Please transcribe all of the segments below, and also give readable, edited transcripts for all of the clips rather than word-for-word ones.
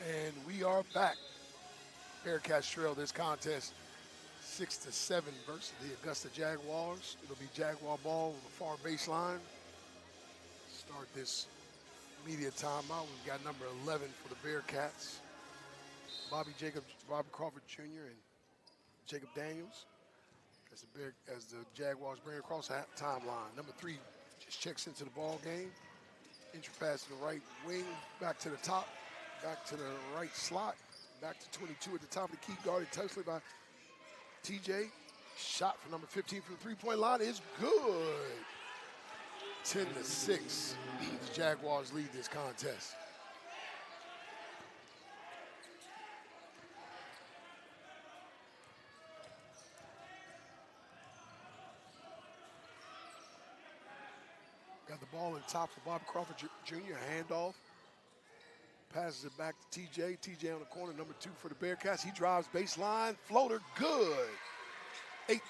And we are back. Bearcats trail this contest 6-7 versus the Augusta Jaguars. It'll be Jaguar ball on the far baseline. Start this media timeout. We've got number 11 for the Bearcats. Bobby Crawford Jr. and Jacob Daniels as the Jaguars bring across the timeline. Number 3 just checks into the ball game. Entry pass to the right wing, back to the top, back to the right slot, back to 22 at the top of the key, guarded touchly by TJ. Shot for number 15 from the three-point line is good. 10-6. The Jaguars lead this contest. Got the ball in top for Bobby Crawford Jr. Handoff. Passes it back to TJ. TJ on the corner, number 2 for the Bearcats. He drives baseline. Floater, good. 8-10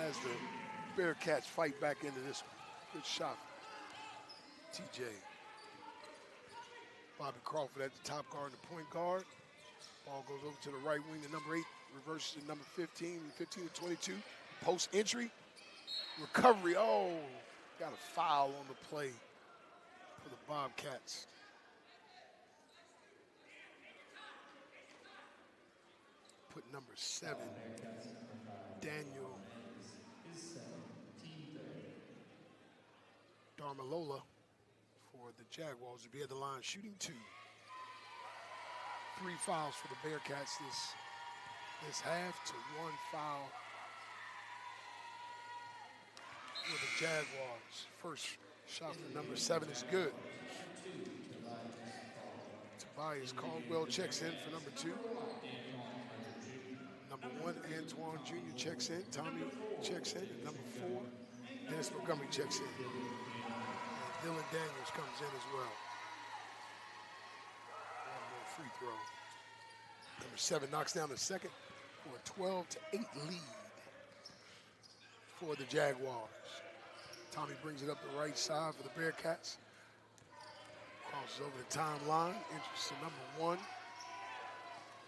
as the Bearcats fight back into this one. Good shot. TJ. Bobby Crawford at the top guard and the point guard. Ball goes over to the right wing to number 8. Reverses to number 15. 15-22. Post entry. Recovery. Oh, got a foul on the play for the Bobcats. Put number 7, Daniel Darmalola for the Jaguars to be at the line shooting 2. 3 fouls for the Bearcats this half to 1 foul for the Jaguars. First shot for number 7 is good. Tobias Caldwell checks in for number 2. Number 1, Antoine Jr. checks in. Tommy checks in. And number 4, Dennis Montgomery checks in. And Dylan Daniels comes in as well. One more free throw. Number 7 knocks down the second for a 12-8 lead for the Jaguars. Tommy brings it up the right side for the Bearcats. Crosses over the timeline. Enters to number 1,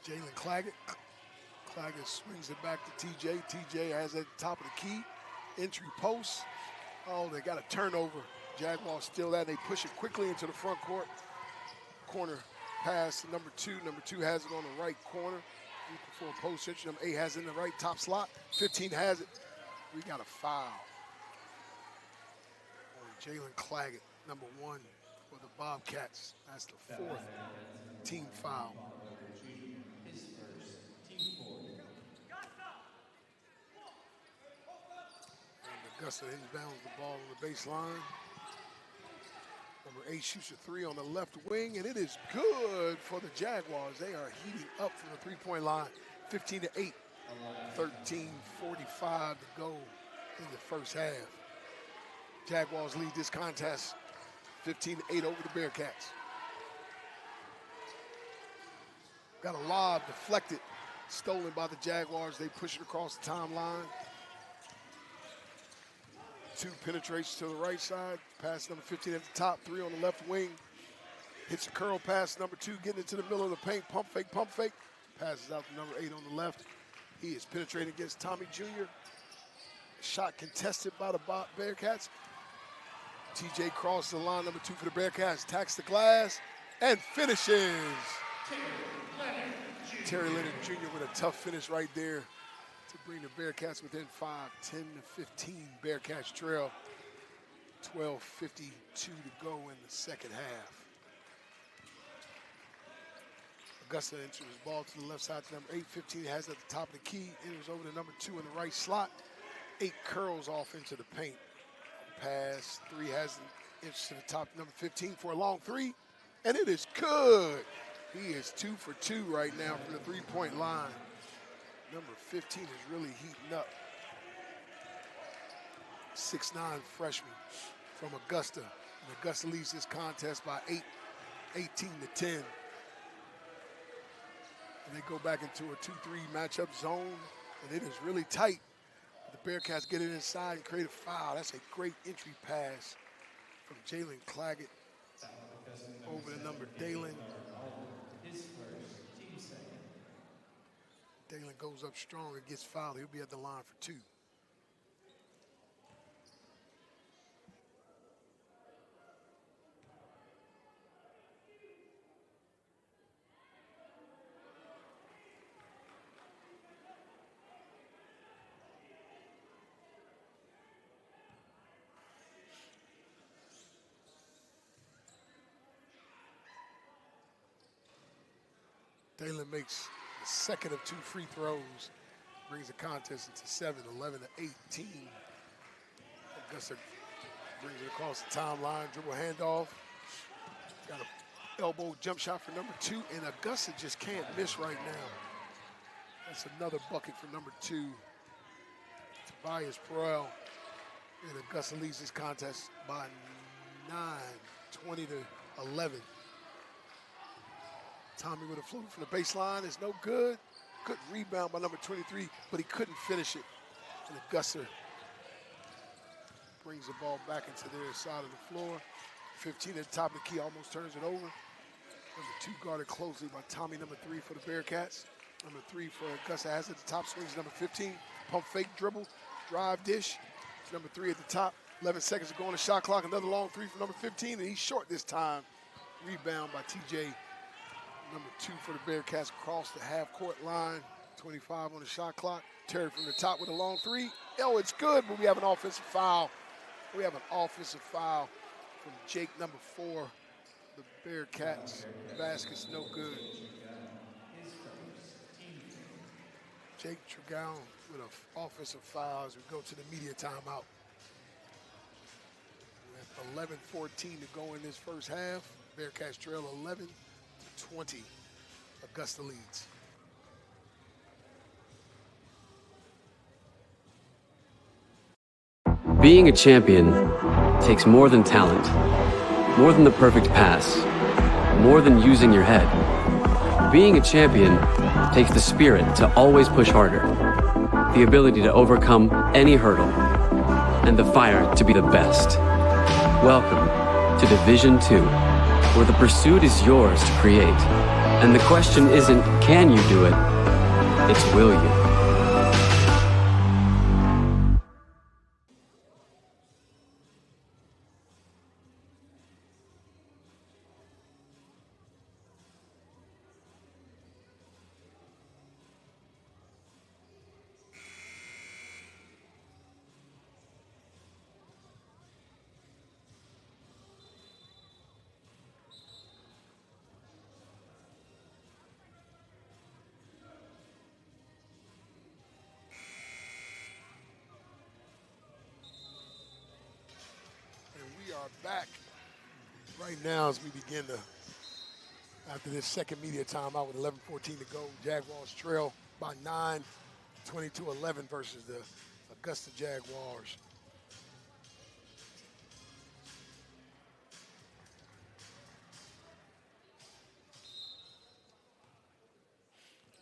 Jalen Claggett. Claggett swings it back to TJ. TJ has at the top of the key. Entry post. Oh, they got a turnover. Jaguars steal that. They push it quickly into the front court. Corner pass to number 2. Number 2 has it on the right corner. Looking for a post entry. Number 8 has it in the right top slot. 15 has it. We got a foul on Jalen Claggett, number 1 for the Bobcats. That's the 4th team foul. And Augusta inbounds the ball on the baseline. Number 8 shoots a 3 on the left wing, and it is good for the Jaguars. They are heating up from the three-point line. 15-8. 13:45 to go in the first half. Jaguars lead this contest 15-8 over the Bearcats. Got a lob deflected, stolen by the Jaguars. They push it across the timeline. 2 penetrations to the right side. Pass number 15 at the top, 3 on the left wing. Hits a curl pass, number 2 getting into the middle of the paint. Pump fake, pump fake. Passes out to number 8 on the left. He is penetrating against Tommy Jr. Shot contested by the Bearcats. TJ crosses the line, number 2 for the Bearcats, attacks the glass, and finishes. Terry Leonard Jr. with a tough finish right there to bring the Bearcats within 5, 10-15. Bearcats trail. 12:52 to go in the second half. Augusta enters his ball to the left side to number 8. 15 has it at the top of the key. Enters over to number 2 in the right slot. 8 curls off into the paint. Pass. 3 has it. Enters to the top, number 15 for a long 3. And it is good. He is 2 for 2 right now from the three-point line. Number 15 is really heating up. 6'9" freshman from Augusta. And Augusta leads this contest by 18-10. And they go back into a 2-3 matchup zone, and it is really tight. The Bearcats get it inside and create a foul. That's a great entry pass from Jalen Claggett over to number Dalen Dalen goes up strong and gets fouled. He'll be at the line for 2. Dalen makes the second of 2 free throws, brings the contest into 7, 11 to 18. Augusta brings it across the timeline, dribble handoff. Got an elbow jump shot for number 2, and Augusta just can't miss right now. That's another bucket for number 2, Tobias Perel. And Augusta leads this contest by 9, 20 to 11. Tommy with a floater from the baseline is no good. Good rebound by number 23, but he couldn't finish it. And Augusta brings the ball back into their side of the floor. 15 at the top of the key, almost turns it over. Number 2 guarded closely by Tommy, number 3 for the Bearcats. Number 3 for Augusta has at the top, swings number 15. Pump fake dribble, drive dish. It's number 3 at the top. 11 seconds to go on the shot clock. Another long 3 from number 15, and he's short this time. Rebound by TJ. Number 2 for the Bearcats across the half-court line. 25 on the shot clock. Terry from the top with a long 3. Oh, it's good, but we have an offensive foul. We have an offensive foul from Jake, number 4. The Bearcats. Basket's no good. Jake Tregown with an offensive foul as we go to the media timeout. We have 11:14 to go in this first half. Bearcats trail 11 to 20. Augusta leads. Being a champion takes more than talent, more than the perfect pass, more than using your head. Being a champion takes the spirit to always push harder, the ability to overcome any hurdle, and the fire to be the best. Welcome to Division 2, where the pursuit is yours to create. And the question isn't, can you do it? It's, will you? Back right now as we begin to, after this second media timeout with 11:14 to go, Jaguars trail by 9, 22-11 versus the Augusta Jaguars.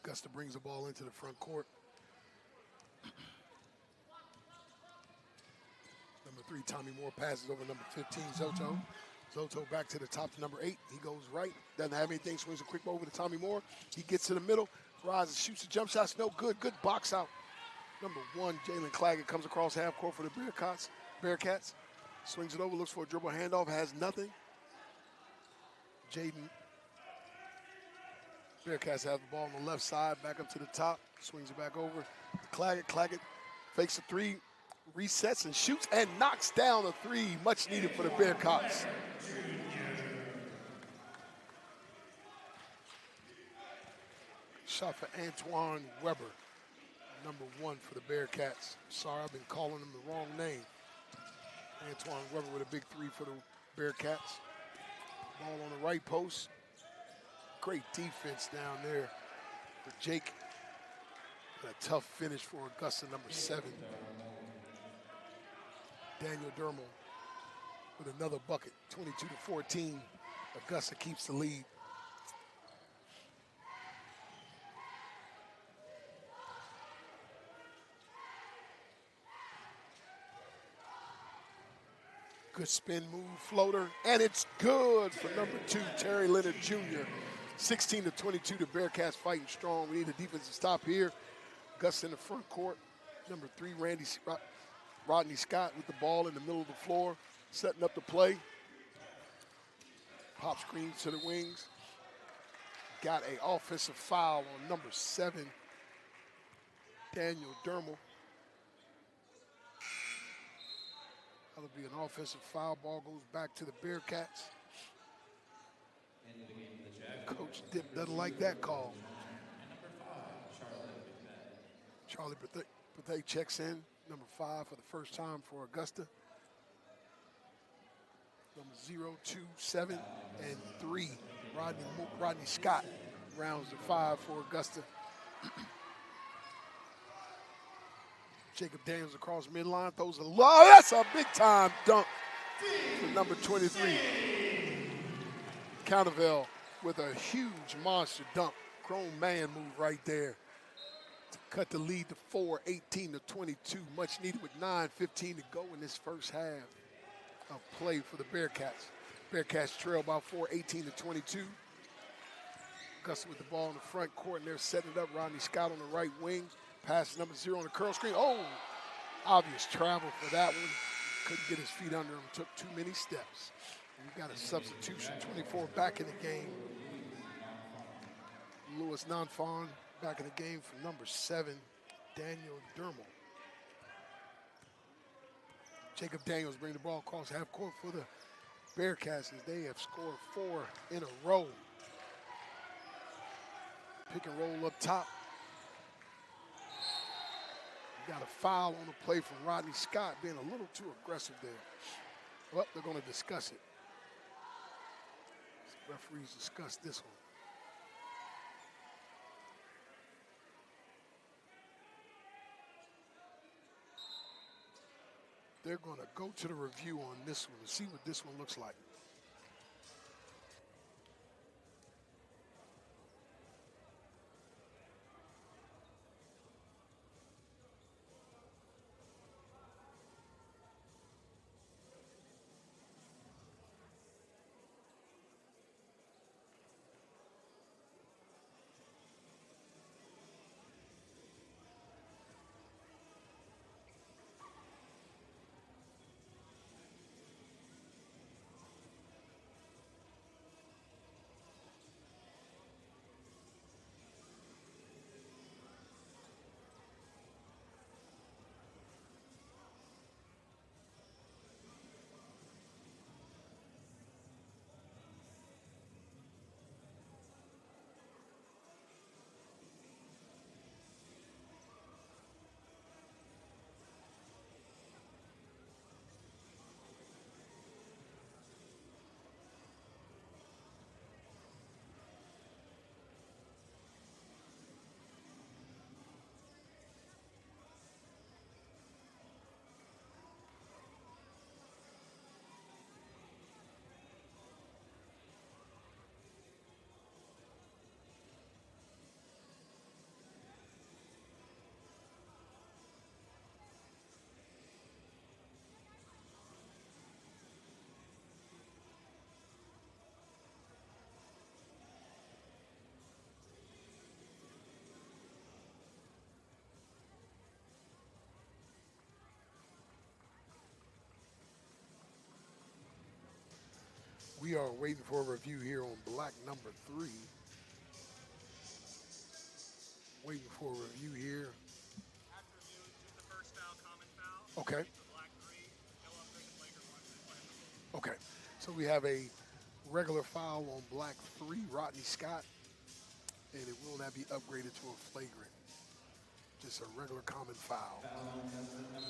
Augusta brings the ball into the front court. Number 3, Tommy Moore passes over number 15, Zoto. Zoto back to the top to number 8. He goes right, doesn't have anything, swings a quick over to Tommy Moore. He gets to the middle, rises, shoots the jump shots, no good. Good box out. Number 1, Jalen Claggett comes across half court for the Bearcats. Swings it over, looks for a dribble handoff, has nothing. Jaden. Bearcats have the ball on the left side, back up to the top, swings it back over. Claggett fakes a 3. Resets and shoots and knocks down a 3, much needed for the Bearcats. Shot for Antoine Weber, number 1 for the Bearcats. Sorry, I've been calling him the wrong name. Antoine Weber with a big 3 for the Bearcats. Ball on the right post. Great defense down there for Jake. And a tough finish for Augusta, number 7. Daniel Dermal with another bucket, 22-14. Augusta keeps the lead. Good spin move, floater, and it's good for number 2, Terry Leonard Jr. 16-22, the Bearcats fighting strong. We need a defensive stop here. Augusta in the front court. Number 3, Rodney Scott with the ball in the middle of the floor, setting up the play. Pop screen to the wings. Got an offensive foul on number 7, Daniel Dermal. That'll be an offensive foul. Ball goes back to the Bearcats. Coach Dip doesn't like that call. Charlie Bethea checks in, number 5 for the first time for Augusta. Number 0, 2, 7, and 3. Rodney Scott rounds the 5 for Augusta. Jacob Daniels across midline, throws a low. That's a big-time dunk for number 23. Counterville with a huge monster dunk. Grown man move right there to cut the lead to 4, 18-22. Much needed with 9:15 to go in this first half of play for the Bearcats. Bearcats trail by 4, 18-22. Augusta with the ball in the front court, and they're setting it up. Rodney Scott on the right wing. Pass number 0 on the curl screen. Oh, obvious travel for that one. Couldn't get his feet under him. Took too many steps. We got a substitution. 24 back in the game. Louis Nanfon back in the game for number 7, Daniel Dermal. Jacob Daniels bring the ball across half court for the Bearcats as they have scored 4 in a row. Pick and roll up top. We got a foul on the play from Rodney Scott, being a little too aggressive there. Well, they're going to discuss it. Referees discuss this one. They're going to go to the review on this one and see what this one looks like. We are waiting for a review here on black number 3. Waiting for a review here. After review, the first foul, common foul. Okay. The black 3, no upgrade to flagrant 1. Okay. So we have a regular foul on black 3, Rodney Scott, and it will not be upgraded to a flagrant. Just a regular common foul.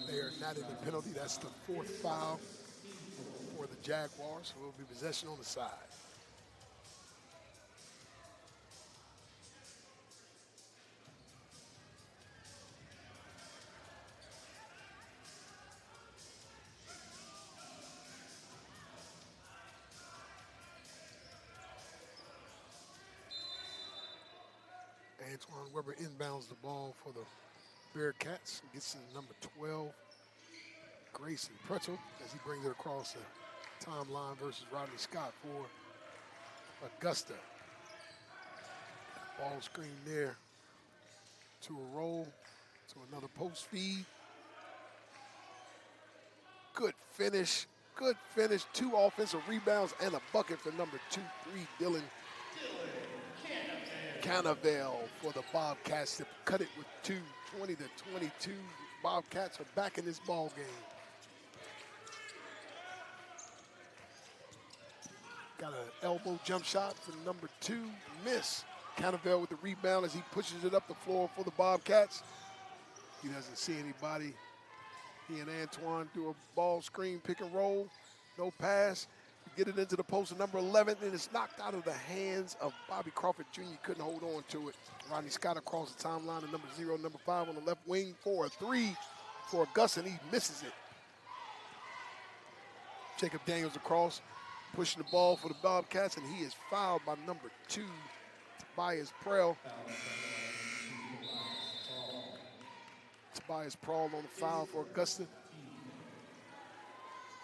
They are not in the penalty. That's the 4th foul for the Jaguars, so it will be possession on the side. Antoine Weber inbounds the ball for the Bearcats. Gets to number 12, Grayson Pretzel, as he brings it across the timeline versus Rodney Scott for Augusta. Ball screen there to a roll, to another post feed. Good finish, good finish. 2 offensive rebounds and a bucket for number 2-3, Dylan Cannavale for the Bobcats to cut it with 2, 20-22. Bobcats are back in this ball game. Got an elbow jump shot for number 2, miss. Cannavale with the rebound as he pushes it up the floor for the Bobcats. He doesn't see anybody. He and Antoine do a ball screen, pick and roll, no pass. Get it into the post of number 11, and it's knocked out of the hands of Bobby Crawford Jr. Couldn't hold on to it. Rodney Scott across the timeline to number 0, number 5 on the left wing for a 3 for Augusta, and he misses it. Jacob Daniels across, pushing the ball for the Bobcats, and he is fouled by number 2, Tobias Prell. Tobias Prell on the foul for Augusta.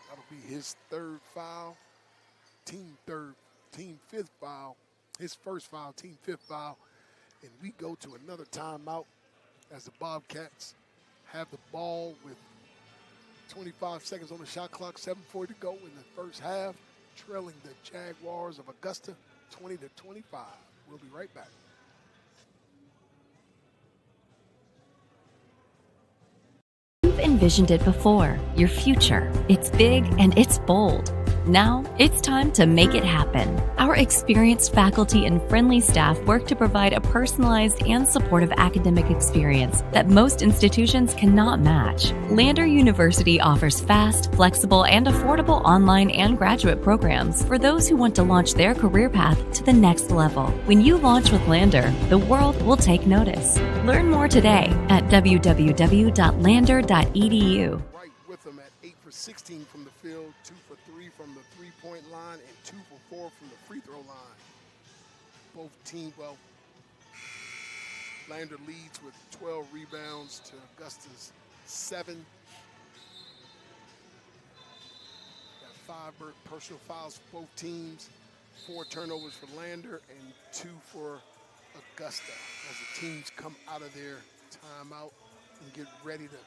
That'll be his 3rd foul. Team 5th foul, his first foul, team 5th foul. And we go to another timeout as the Bobcats have the ball with 25 seconds on the shot clock, 7:40 to go in the first half, trailing the Jaguars of Augusta 20-25. We'll be right back. You've envisioned it before, your future. It's big and it's bold. Now, it's time to make it happen. Our experienced faculty and friendly staff work to provide a personalized and supportive academic experience that most institutions cannot match. Lander University offers fast, flexible, and affordable online and graduate programs for those who want to launch their career path to the next level. When you launch with Lander, the world will take notice. Learn more today at www.lander.edu. Right with them at 8 for 16 from the field, 2 for 3 from the three-point line, and 2 for 4 from the free throw line. Both teams, well, Lander leads with 12 rebounds to Augusta's 7. Got 5 personal fouls for both teams, 4 turnovers for Lander, and 2 for Augusta as the teams come out of their timeout and get ready to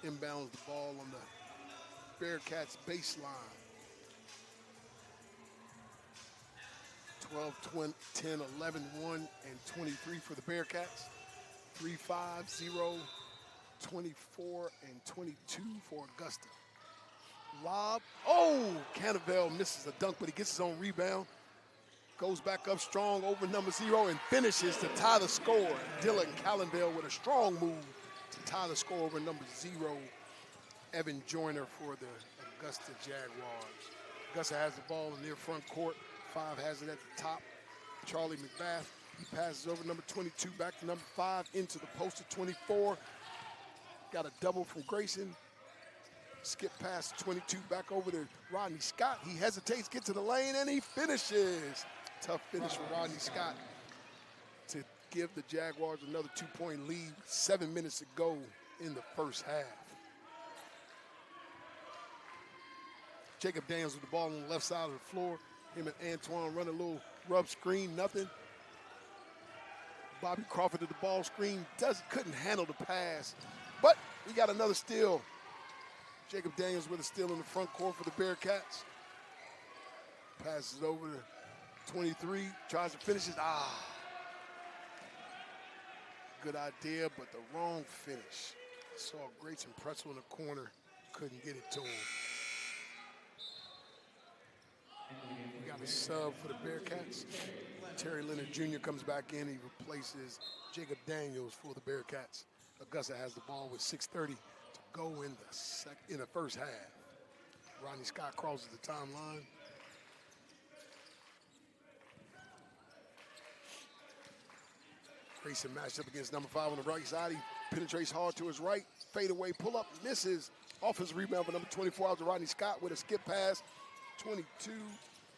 inbounds the ball on the Bearcats baseline. 12, 10, 11, 1, and 23 for the Bearcats. 3, 5, 0, 24, and 22 for Augusta. Lob. Oh, Cannavale misses a dunk, but he gets his own rebound. Goes back up strong over number 0 and finishes to tie the score. Dylan Cannavale with a strong move to tie the score over number 0, Evan Joyner for the Augusta Jaguars. Augusta has the ball in their front court. 5 has it at the top. Charlie McBath, he passes over number 22, back to number 5, into the post of 24. Got a double from Grayson. Skip past 22, back over to Rodney Scott. He hesitates, gets to the lane, and he finishes. Tough finish for Rodney Scott to give the Jaguars another 2-point lead. 7 minutes to go in the first half. Jacob Daniels with the ball on the left side of the floor. Him and Antoine run a little rub screen, nothing. Bobby Crawford at the ball screen, couldn't handle the pass. But we got another steal. Jacob Daniels with a steal in the front court for the Bearcats. Passes over to 23, tries to finish it. Good idea, but the wrong finish. Saw Grayson Pretzel in the corner, couldn't get it to him. We got a sub for the Bearcats. Terry Leonard Jr. comes back in. He replaces Jacob Daniels for the Bearcats. Augusta has the ball with 6:30 to go in the first half. Rodney Scott crosses the timeline. Grayson matched up against number 5 on the right side. He penetrates hard to his right. Fadeaway pull-up, misses. Offensive rebound for number 24 out to Rodney Scott with a skip pass. 22,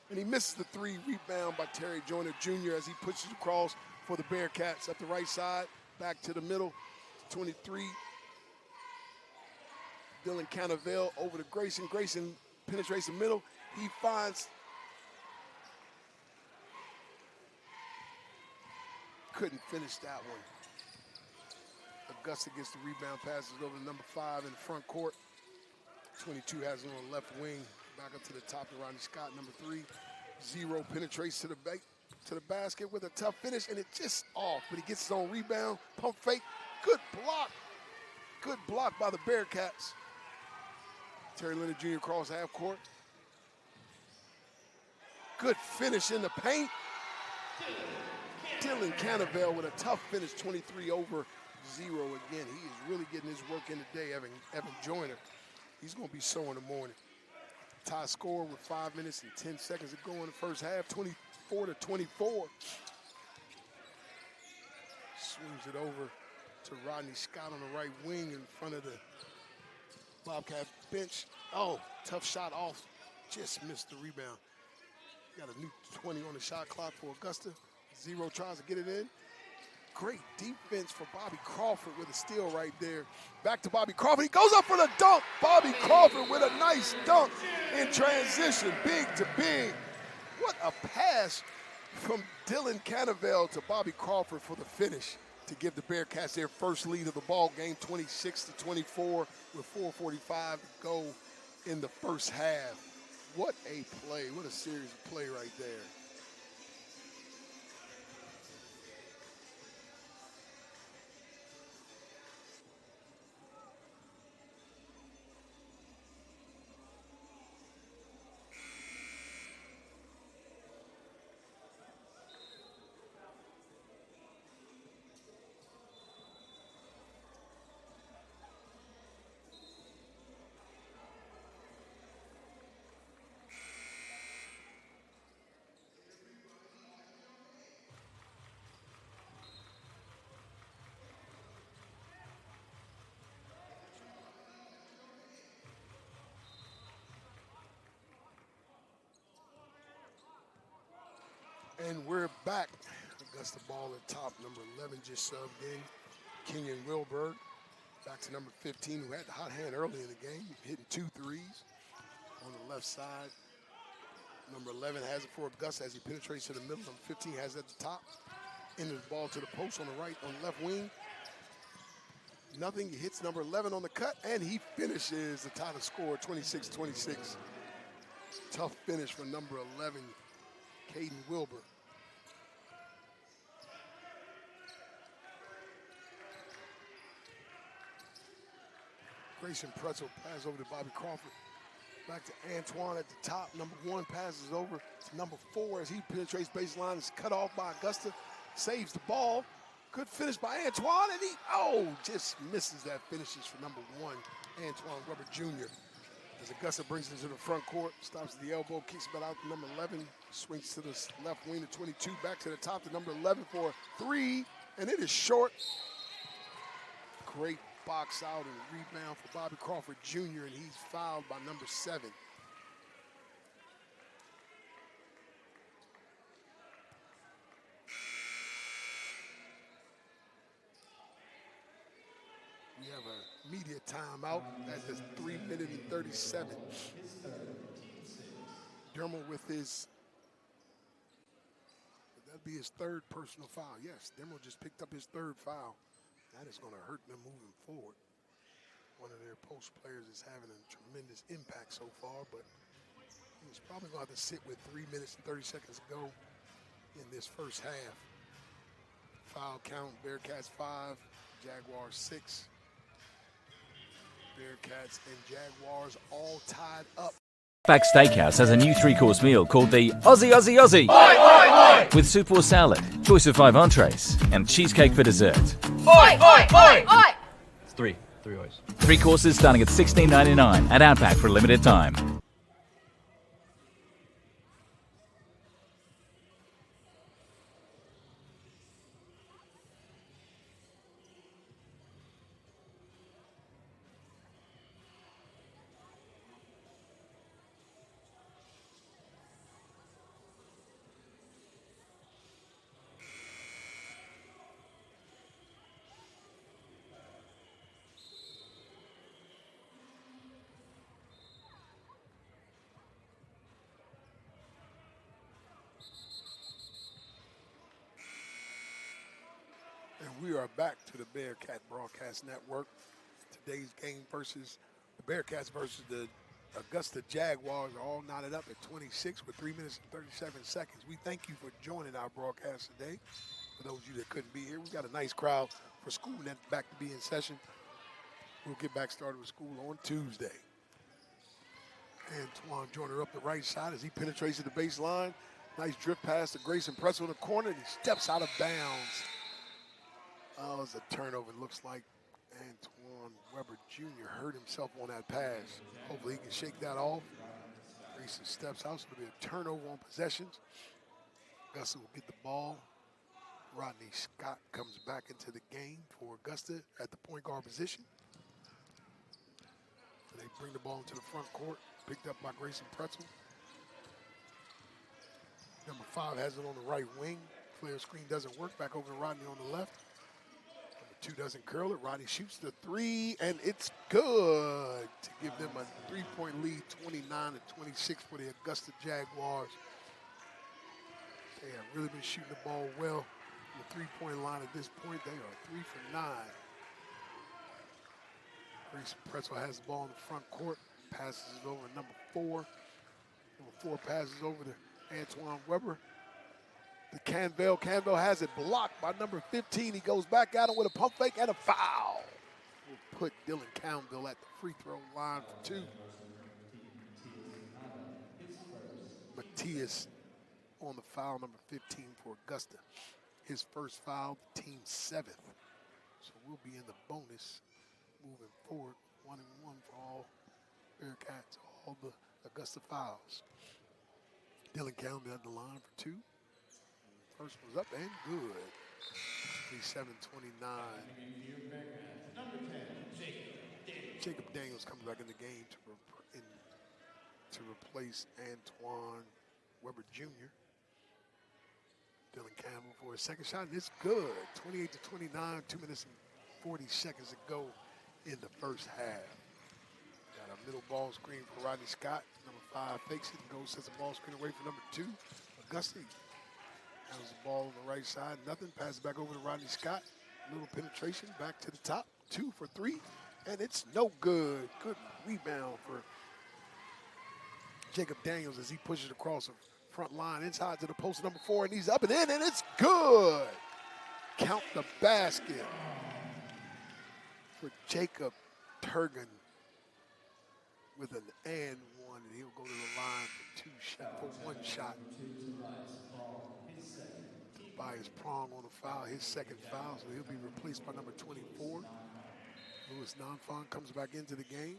and he misses the 3. Rebound by Terry Joyner Jr. as he pushes across for the Bearcats up the right side, back to the middle. 23. Dylan Cannavale over to Grayson. Grayson penetrates the middle. He finds couldn't finish that one. Augusta gets the rebound, passes over to number 5 in the front court. 22 has it on the left wing, back up to the top to Rodney Scott, number 3. 0 penetrates to the basket with a tough finish, and it's just off, but he gets his own rebound, pump fake, good block. Good block by the Bearcats. Terry Leonard Jr. across half court. Good finish in the paint. Dylan Cannavale with a tough finish, 23 over 0 again. He is really getting his work in today, Evan Joyner. He's going to be so in the morning. Tie score with 5 minutes and 10 seconds to go in the first half, 24-24. Swings it over to Rodney Scott on the right wing in front of the Bobcat bench. Oh, tough shot off. Just missed the rebound. Got a new 20 on the shot clock for Augusta. 0 tries to get it in. Great defense for Bobby Crawford with a steal right there. Back to Bobby Crawford. He goes up for the dunk. Bobby Crawford with a nice dunk in transition, big to big. What a pass from Dylan Cannavale to Bobby Crawford for the finish to give the Bearcats their first lead of the ball game, 26-24 with 4:45 to go in the first half. What a play. What a series of play right there. And we're back. Augusta ball at top. Number 11 just subbed in. Kenyon Wilberg. Back to number 15, who had the hot hand early in the game, hitting 2 threes on the left side. Number 11 has it for Augusta as he penetrates to the middle. Number 15 has it at the top. Into the ball to the post on the right, on the left wing. Nothing. He hits number 11 on the cut, and he finishes the tie to score, 26-26. Tough finish for number 11, Caden Wilbur. Grayson Pretzel pass over to Bobby Crawford. Back to Antoine at the top. Number 1 passes over to number 4 as he penetrates baseline. Is cut off by Augusta. Saves the ball. Good finish by Antoine, and he, just misses that. Finishes for number 1, Antoine Weber Jr. As Augusta brings it to the front court, stops at the elbow, kicks it back out to number 11, swings to the left wing to 22, back to the top to number 11 for a 3, and it is short. Great box out and rebound for Bobby Crawford Jr., and he's fouled by number 7. We have a media timeout at the 3-minute and 37. Dermal with his, that'd be his 3rd personal foul. Yes, Dermal just picked up his 3rd foul. That is going to hurt them moving forward. One of their post players is having a tremendous impact so far, but he's probably going to have to sit with 3 minutes and 30 seconds to go in this first half. Foul count, Bearcats 5, Jaguars 6. Bearcats and Jaguars all tied up. Back Steakhouse has a new 3-course meal called the Aussie Aussie Aussie. Oi, oi, oi! With soup or salad, choice of 5 entrees, and cheesecake for dessert. Oi, oi, oi! Oi! It's three oys. 3 courses starting at $16.99 at Outback for a limited time. We are back to the Bearcat Broadcast Network. Today's game versus the Bearcats versus the Augusta Jaguars are all knotted up at 26 with 3 minutes and 37 seconds. We thank you for joining our broadcast today. For those of you that couldn't be here, we got a nice crowd for school net back to be in session. We'll get back started with school on Tuesday. Antoine Joyner up the right side as he penetrates to the baseline. Nice drift pass to Grayson Pretzel in the corner, and he steps out of bounds. Oh, it's a turnover. It looks like Antoine Weber Jr. hurt himself on that pass. Hopefully he can shake that off. Grayson steps out, so it'll be a turnover on possessions. Augusta will get the ball. Rodney Scott comes back into the game for Augusta at the point guard position. They bring the ball into the front court, picked up by Grayson Pretzel. Number 5 has it on the right wing. Flare screen doesn't work. Back over to Rodney on the left. Number 2 doesn't curl it. Rodney shoots the 3, and it's good to give them a 3-point lead, 29-26 for the Augusta Jaguars. They have really been shooting the ball well. The 3-point line at this point, they are 3 for 9. Grayson Pretzel has the ball in the front court, passes it over to number 4. Number 4 passes over to Antoine Weber. The Canville has it blocked by number 15. He goes back at him with a pump fake and a foul. We'll put Dylan Canville at the free throw line for 2. Matias on the foul, number 15 for Augusta. His first foul, the team's 7th. So we'll be in the bonus moving forward, 1-1 for all Bearcats, all the Augusta fouls. Dylan Campbell at the line for 2. First one's up and good. 37-29. Jacob Daniels comes back in the game to replace Antoine Weber Jr. Dylan Campbell for his second shot, and it's good. 28-29, 2 minutes and 40 seconds to go in the first half. Got a middle ball screen for Rodney Scott. Number 5 fakes it and goes, sets the ball screen away for number 2. Augusta has the ball on the right side. Nothing. Passes back over to Rodney Scott. Little penetration back to the top. 2 for 3. And it's no good. Good rebound for Jacob Daniels as he pushes across the front line inside to the post, number 4, and he's up and in, and it's good. Count the basket for Jacob Turgan with an and 1, and he'll go to the line for 1 shot. Tobias Prong on the foul, his second foul, so he'll be replaced by number 24. Louis Nonfon comes back into the game.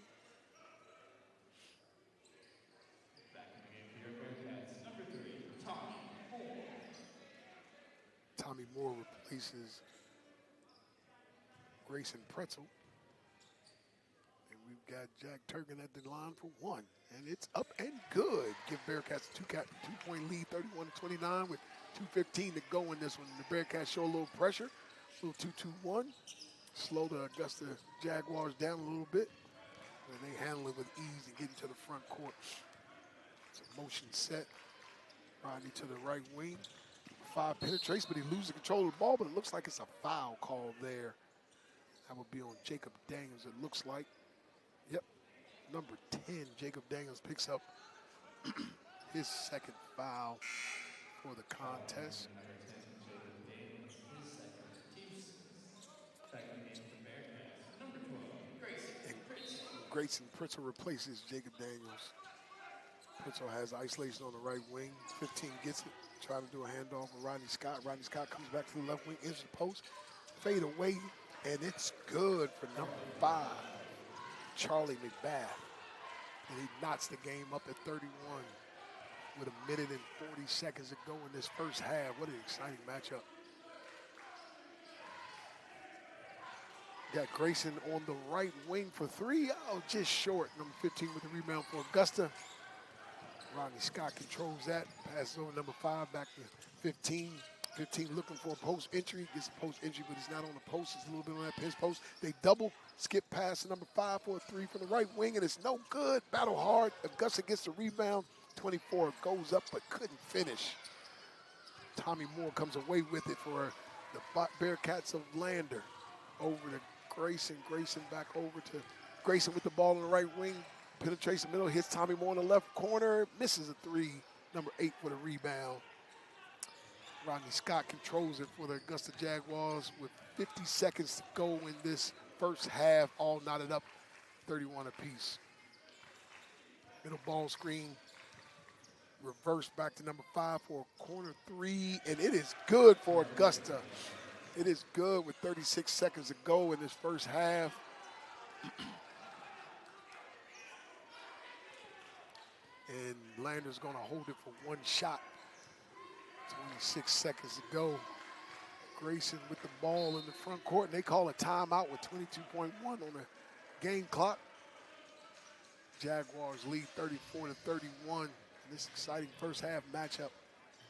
Tommy Moore replaces Grayson Pretzel. And we've got Jack Turgan at the line for 1. And it's up and good. Give Bearcats a 2-point lead, 31-29 with 2:15 to go in this one. The Bearcats show a little pressure. A little 2-2-1. Slow the Augusta Jaguars down a little bit. And they handle it with ease and get into the front court. It's a motion set. Rodney to the right wing. 5 penetrates, but he loses control of the ball, but it looks like it's a foul call there. That would be on Jacob Daniels, it looks like. Yep, number 10, Jacob Daniels picks up his second foul for the contest. And Grayson Pretzel replaces Jacob Daniels. Pretzel has isolation on the right wing. 15 gets it. Trying to do a handoff with Rodney Scott. Rodney Scott comes back to the left wing, enters the post, fade away, and it's good for number 5, Charlie McBath. And he knots the game up at 31 with 1 minute and 40 seconds to go in this first half. What an exciting matchup. Got Grayson on the right wing for 3. Oh, just short. Number 15 with the rebound for Augusta. Rodney Scott controls that, passes over number 5 back to 15. 15 looking for a post entry, gets a post entry, but he's not on the post. It's a little bit on that pinch post. They double, skip past number 5 for a 3 from the right wing, and it's no good. Battle hard. Augusta gets the rebound. 24 goes up, but couldn't finish. Tommy Moore comes away with it for The Bearcats of Lander over to Grayson. Grayson back over to Grayson with the ball on the right wing. Penetrates the middle, hits Tommy Moore in the left corner. Misses a three. Number 8 for the rebound. Rodney Scott controls it for the Augusta Jaguars with 50 seconds to go in this first half. All knotted up, 31 apiece. Middle ball screen. Reverse back to number 5 for a corner 3, and it is good for Augusta. It is good with 36 seconds to go in this first half. And Lander's going to hold it for one shot. 26 seconds to go. Grayson with the ball in the front court, and they call a timeout with 22.1 on the game clock. Jaguars lead 34-31 in this exciting first half matchup.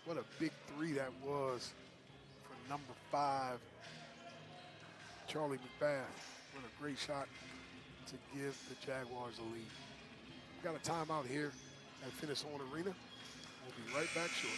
What a big three that was for number 5, Charlie McBath. What a great shot to give the Jaguars a lead. We got a timeout here at Finis Horne Arena. We'll be right back shortly.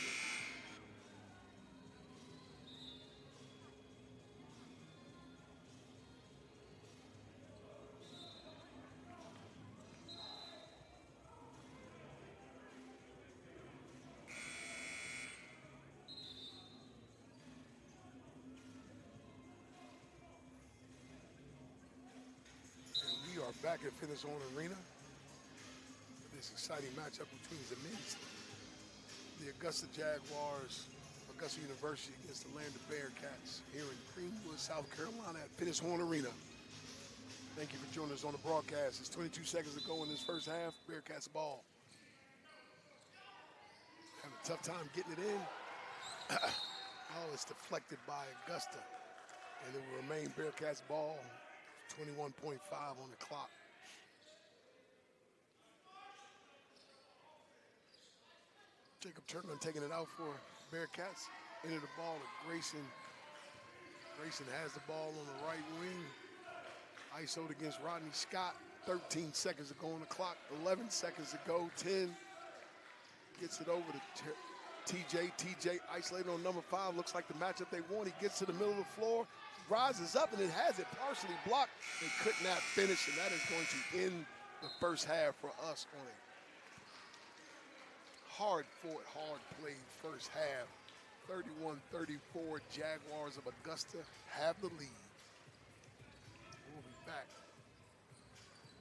Back at Finis Horne Arena. This exciting matchup between the men's, the Augusta Jaguars, Augusta University against the Lander Bearcats here in Greenwood, South Carolina at Finis Horne Arena. Thank you for joining us on the broadcast. It's 22 seconds to go in this first half. Bearcats ball. Having a tough time getting it in. Oh, it's deflected by Augusta. And it will remain Bearcats ball. 21.5 on the clock. Jacob Turkman taking it out for Bearcats. Into the ball to Grayson. Grayson has the ball on the right wing. ISO'd against Rodney Scott. 13 seconds to go on the clock. 11 seconds to go. 10. Gets it over to TJ. TJ isolated on number 5. Looks like the matchup they want. He gets to the middle of the floor. Rises up, and it has it partially blocked. They could not finish, and that is going to end the first half for us on a hard-fought, hard-played first half. 31-34, Jaguars of Augusta have the lead. We'll be back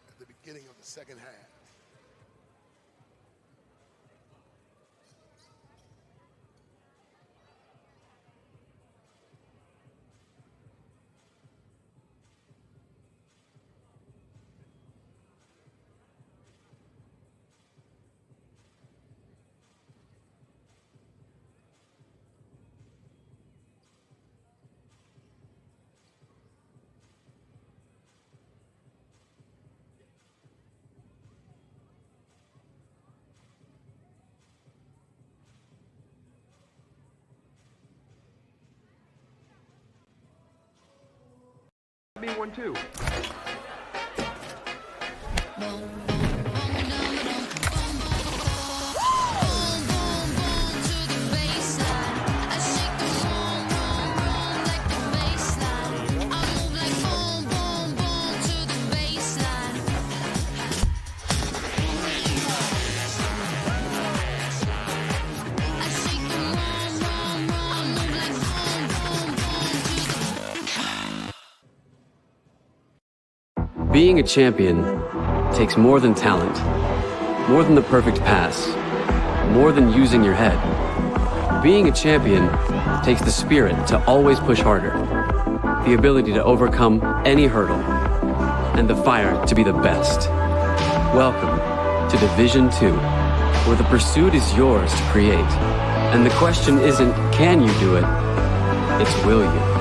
at the beginning of the second half. B1 2. Being a champion takes more than talent, more than the perfect pass, more than using your head. Being a champion takes the spirit to always push harder, the ability to overcome any hurdle, and the fire to be the best. Welcome to Division 2, where the pursuit is yours to create. And the question isn't, can you do it? It's, will you?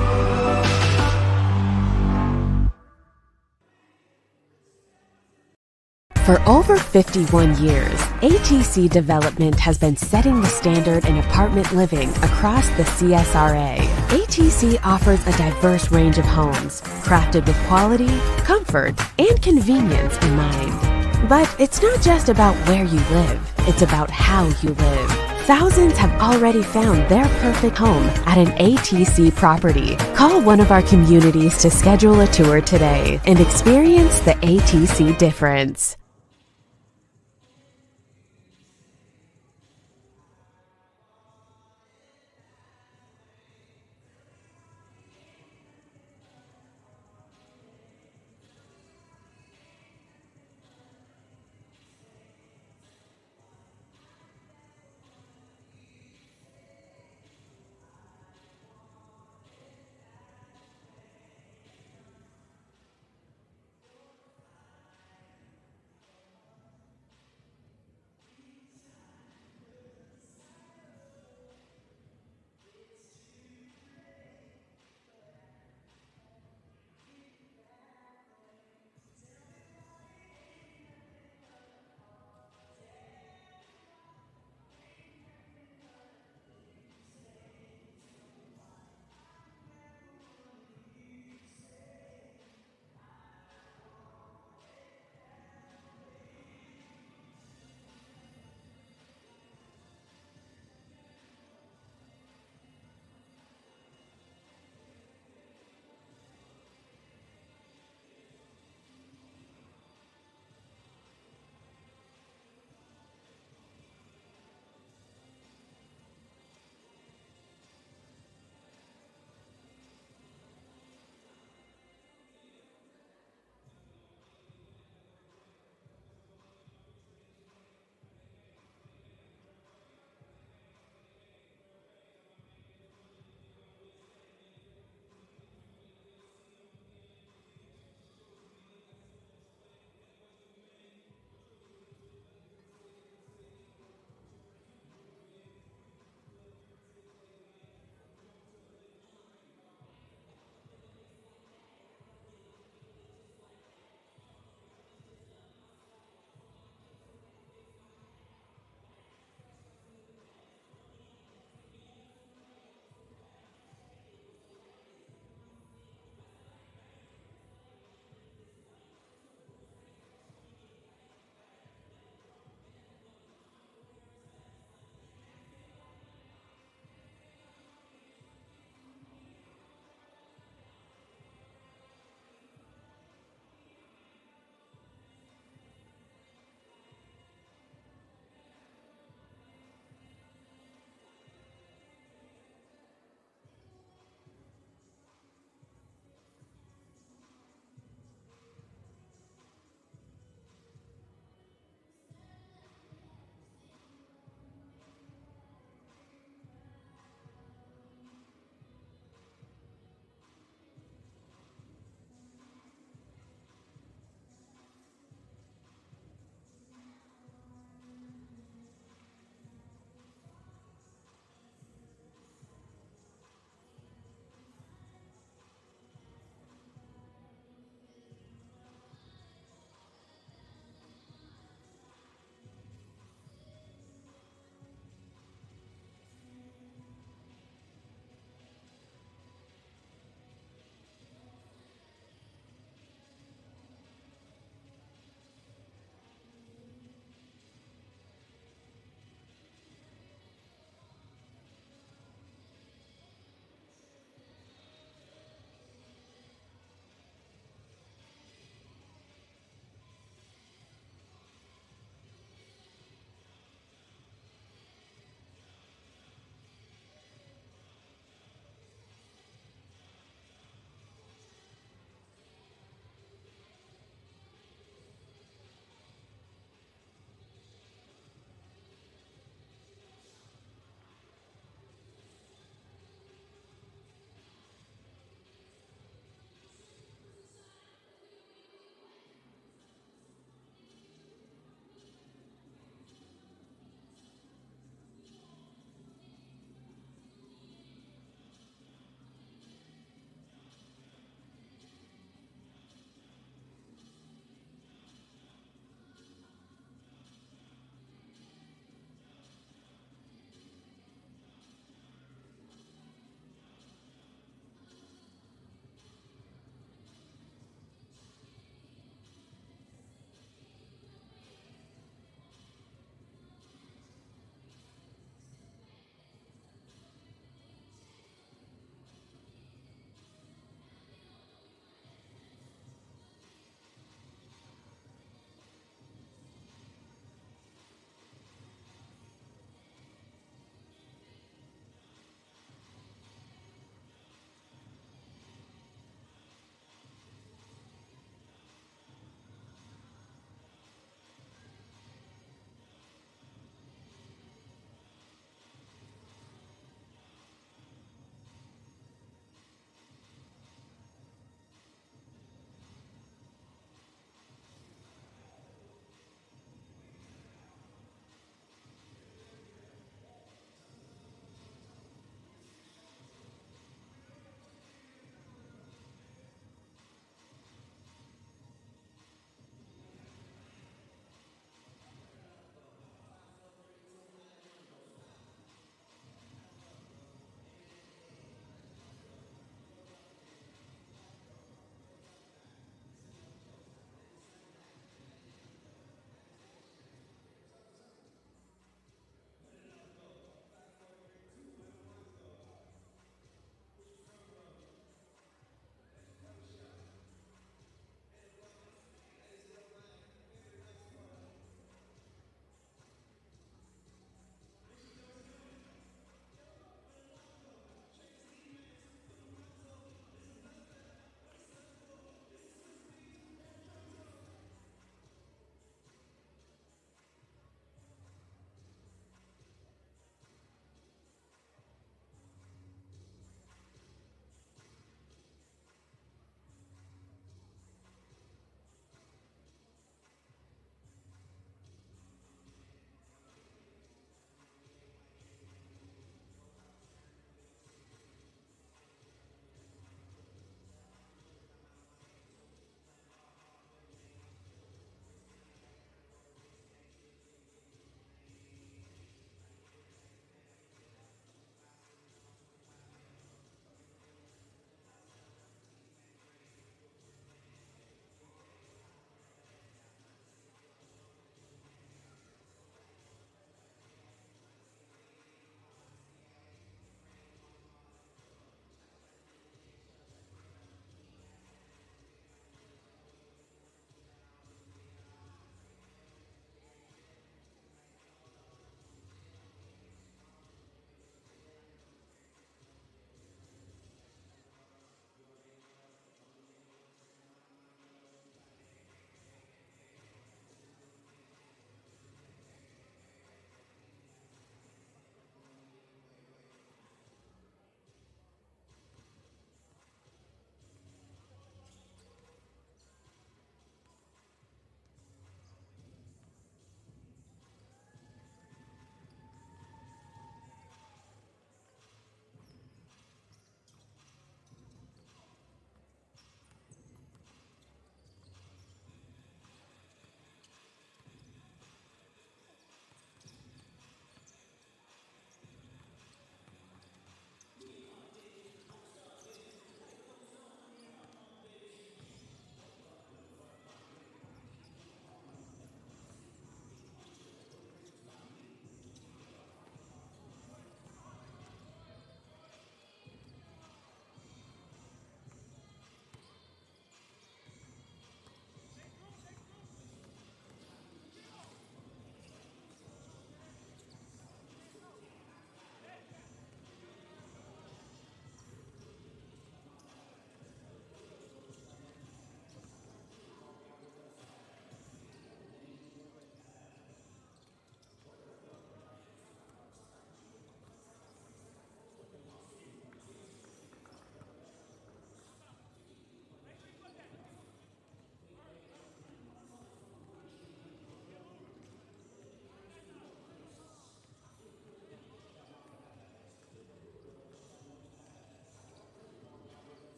For over 51 years, ATC Development has been setting the standard in apartment living across the CSRA. ATC offers a diverse range of homes, crafted with quality, comfort, and convenience in mind. But it's not just about where you live, it's about how you live. Thousands have already found their perfect home at an ATC property. Call one of our communities to schedule a tour today and experience the ATC difference.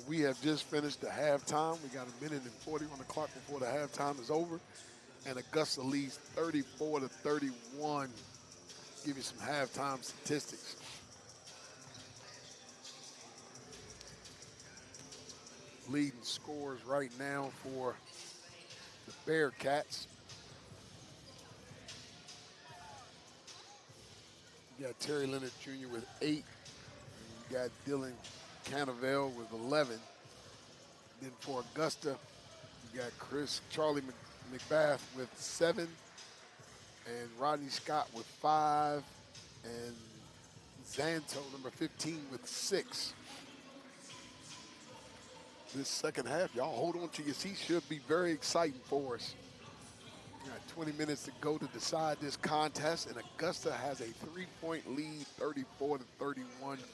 And we have just finished the halftime. We got a minute and 40 on the clock before the halftime is over. And Augusta leads 34-31. Give you some halftime statistics. Leading scores right now for the Bearcats. You got Terry Leonard Jr. with 8. And you got Dylan Cannavale with 11. Then for Augusta, you got Charlie McBath with 7. And Rodney Scott with 5. And Zanto, number 15, with 6. This second half, y'all hold on to your seats, should be very exciting for us. We got 20 minutes to go to decide this contest, and Augusta has a 3-point lead, 34-31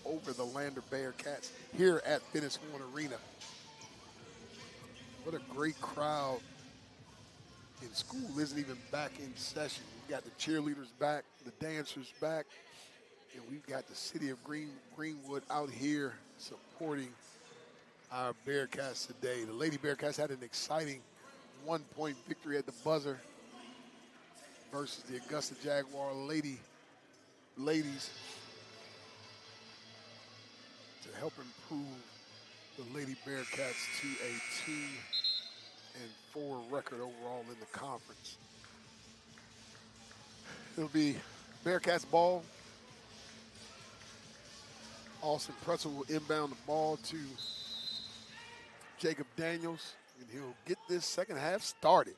over the Lander Bearcats here at Finis Horne Arena. What a great crowd. And school isn't even back in session. We got the cheerleaders back, the dancers back, and we've got the city of Greenwood out here supporting our Bearcats today. The Lady Bearcats had an exciting 1-point victory at the buzzer versus the Augusta Jaguar ladies to help improve the Lady Bearcats to a 2-4 record overall in the conference. It'll be Bearcats ball. Austin Pretzel will inbound the ball to Jacob Daniels, and he'll get this second half started.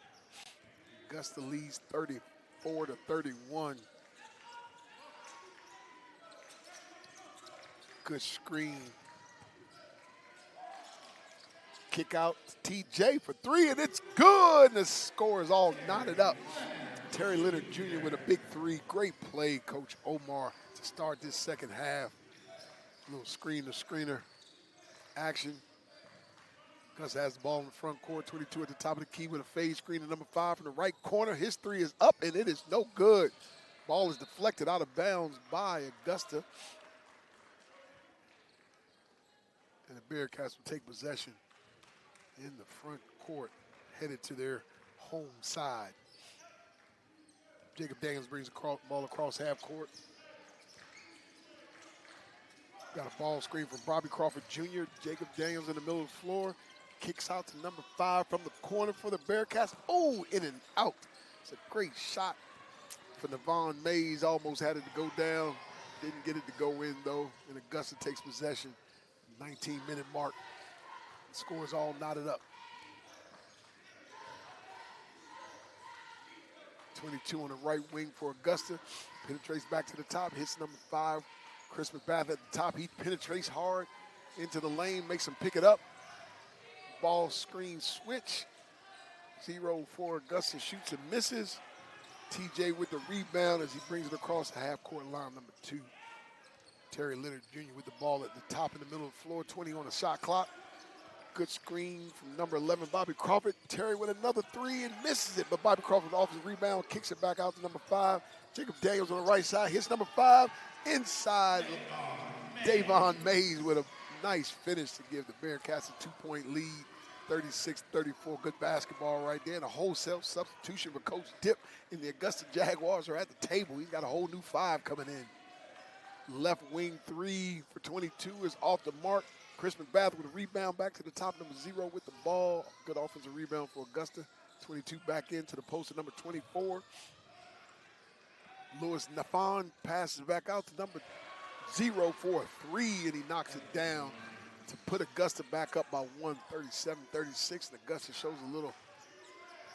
Augusta leads 34-31. Good screen. Kick out to TJ for 3, and it's good. And the score is all knotted up. Terry Leonard Jr. with a big 3. Great play, Coach Omar, to start this second half. A little screen-to-screener action. Augusta has the ball in the front court, 22 at the top of the key with a fade screen to number 5 from the right corner. His 3 is up, and it is no good. Ball is deflected out of bounds by Augusta. And the Bearcats will take possession in the front court, headed to their home side. Jacob Daniels brings the ball across half court. Got a ball screen from Bobby Crawford Jr. Jacob Daniels in the middle of the floor. Kicks out to number 5 from the corner for the Bearcats. Oh, in and out. It's a great shot for Navon Mays. Almost had it to go down. Didn't get it to go in, though. And Augusta takes possession. 19-minute mark. The score is all knotted up. 22 on the right wing for Augusta. Penetrates back to the top. Hits number 5. Chris McBath at the top. He penetrates hard into the lane. Makes him pick it up. Ball screen switch. 0 for Augusta, shoots and misses. TJ with the rebound as he brings it across the half-court line, number 2. Terry Leonard Jr. with the ball at the top in the middle of the floor, 20 on the shot clock. Good screen from number 11, Bobby Crawford. Terry with another 3 and misses it, but Bobby Crawford off his rebound, kicks it back out to number 5. Jacob Daniels on the right side, hits number 5. Inside, Davon Mays with a nice finish to give the Bearcats a 2-point lead, 36-34. Good basketball right there. And a wholesale substitution for Coach Dip. And the Augusta Jaguars are at the table. He's got a whole new 5 coming in. Left wing 3 for 22 is off the mark. Chris McBath with a rebound back to the top, number 0 with the ball. Good offensive rebound for Augusta. 22 back into the post of number 24. Louis Nafon passes back out to number 0 for a 3, and he knocks it down to put Augusta back up by 1, 37-36. And Augusta shows a little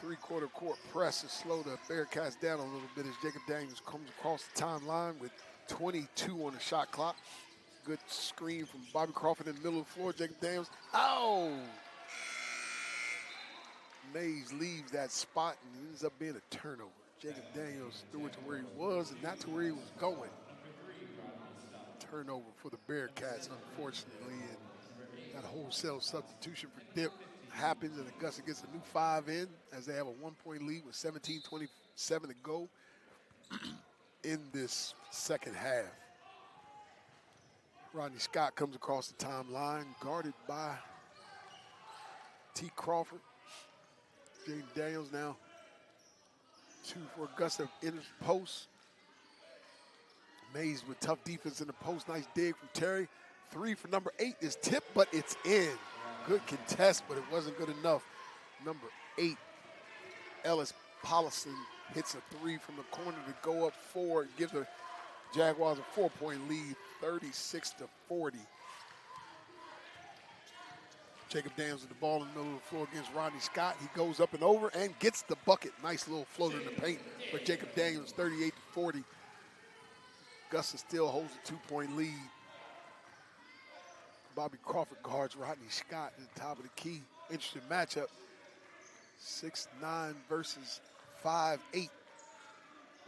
3-quarter court press to slow the Bearcats down a little bit as Jacob Daniels comes across the timeline with 22 on the shot clock. Good screen from Bobby Crawford in the middle of the floor. Jacob Daniels, oh! Mays leaves that spot and ends up being a turnover. Jacob Daniels threw it to where he was and not to where he was going. Turnover for the Bearcats, unfortunately, and that wholesale substitution for Dip happens, and Augusta gets a new 5 in as they have a 1-point lead with 17:27 to go in this second half. Rodney Scott comes across the timeline, guarded by T. Crawford. Jaden Daniels now. 2 for Augusta in his post. Mays with tough defense in the post. Nice dig from Terry. 3 for number 8 is tipped, but it's in. Good contest, but it wasn't good enough. Number 8, Ellis Pollison, hits a 3 from the corner to go up 4 and give the Jaguars a 4-point lead, 36-40. Jacob Daniels with the ball in the middle of the floor against Rodney Scott. He goes up and over and gets the bucket. Nice little floater in the paint for Jacob Daniels, 38-40. Augusta still holds a 2-point lead. Bobby Crawford guards Rodney Scott at the top of the key. Interesting matchup. 6'9" versus 5'8".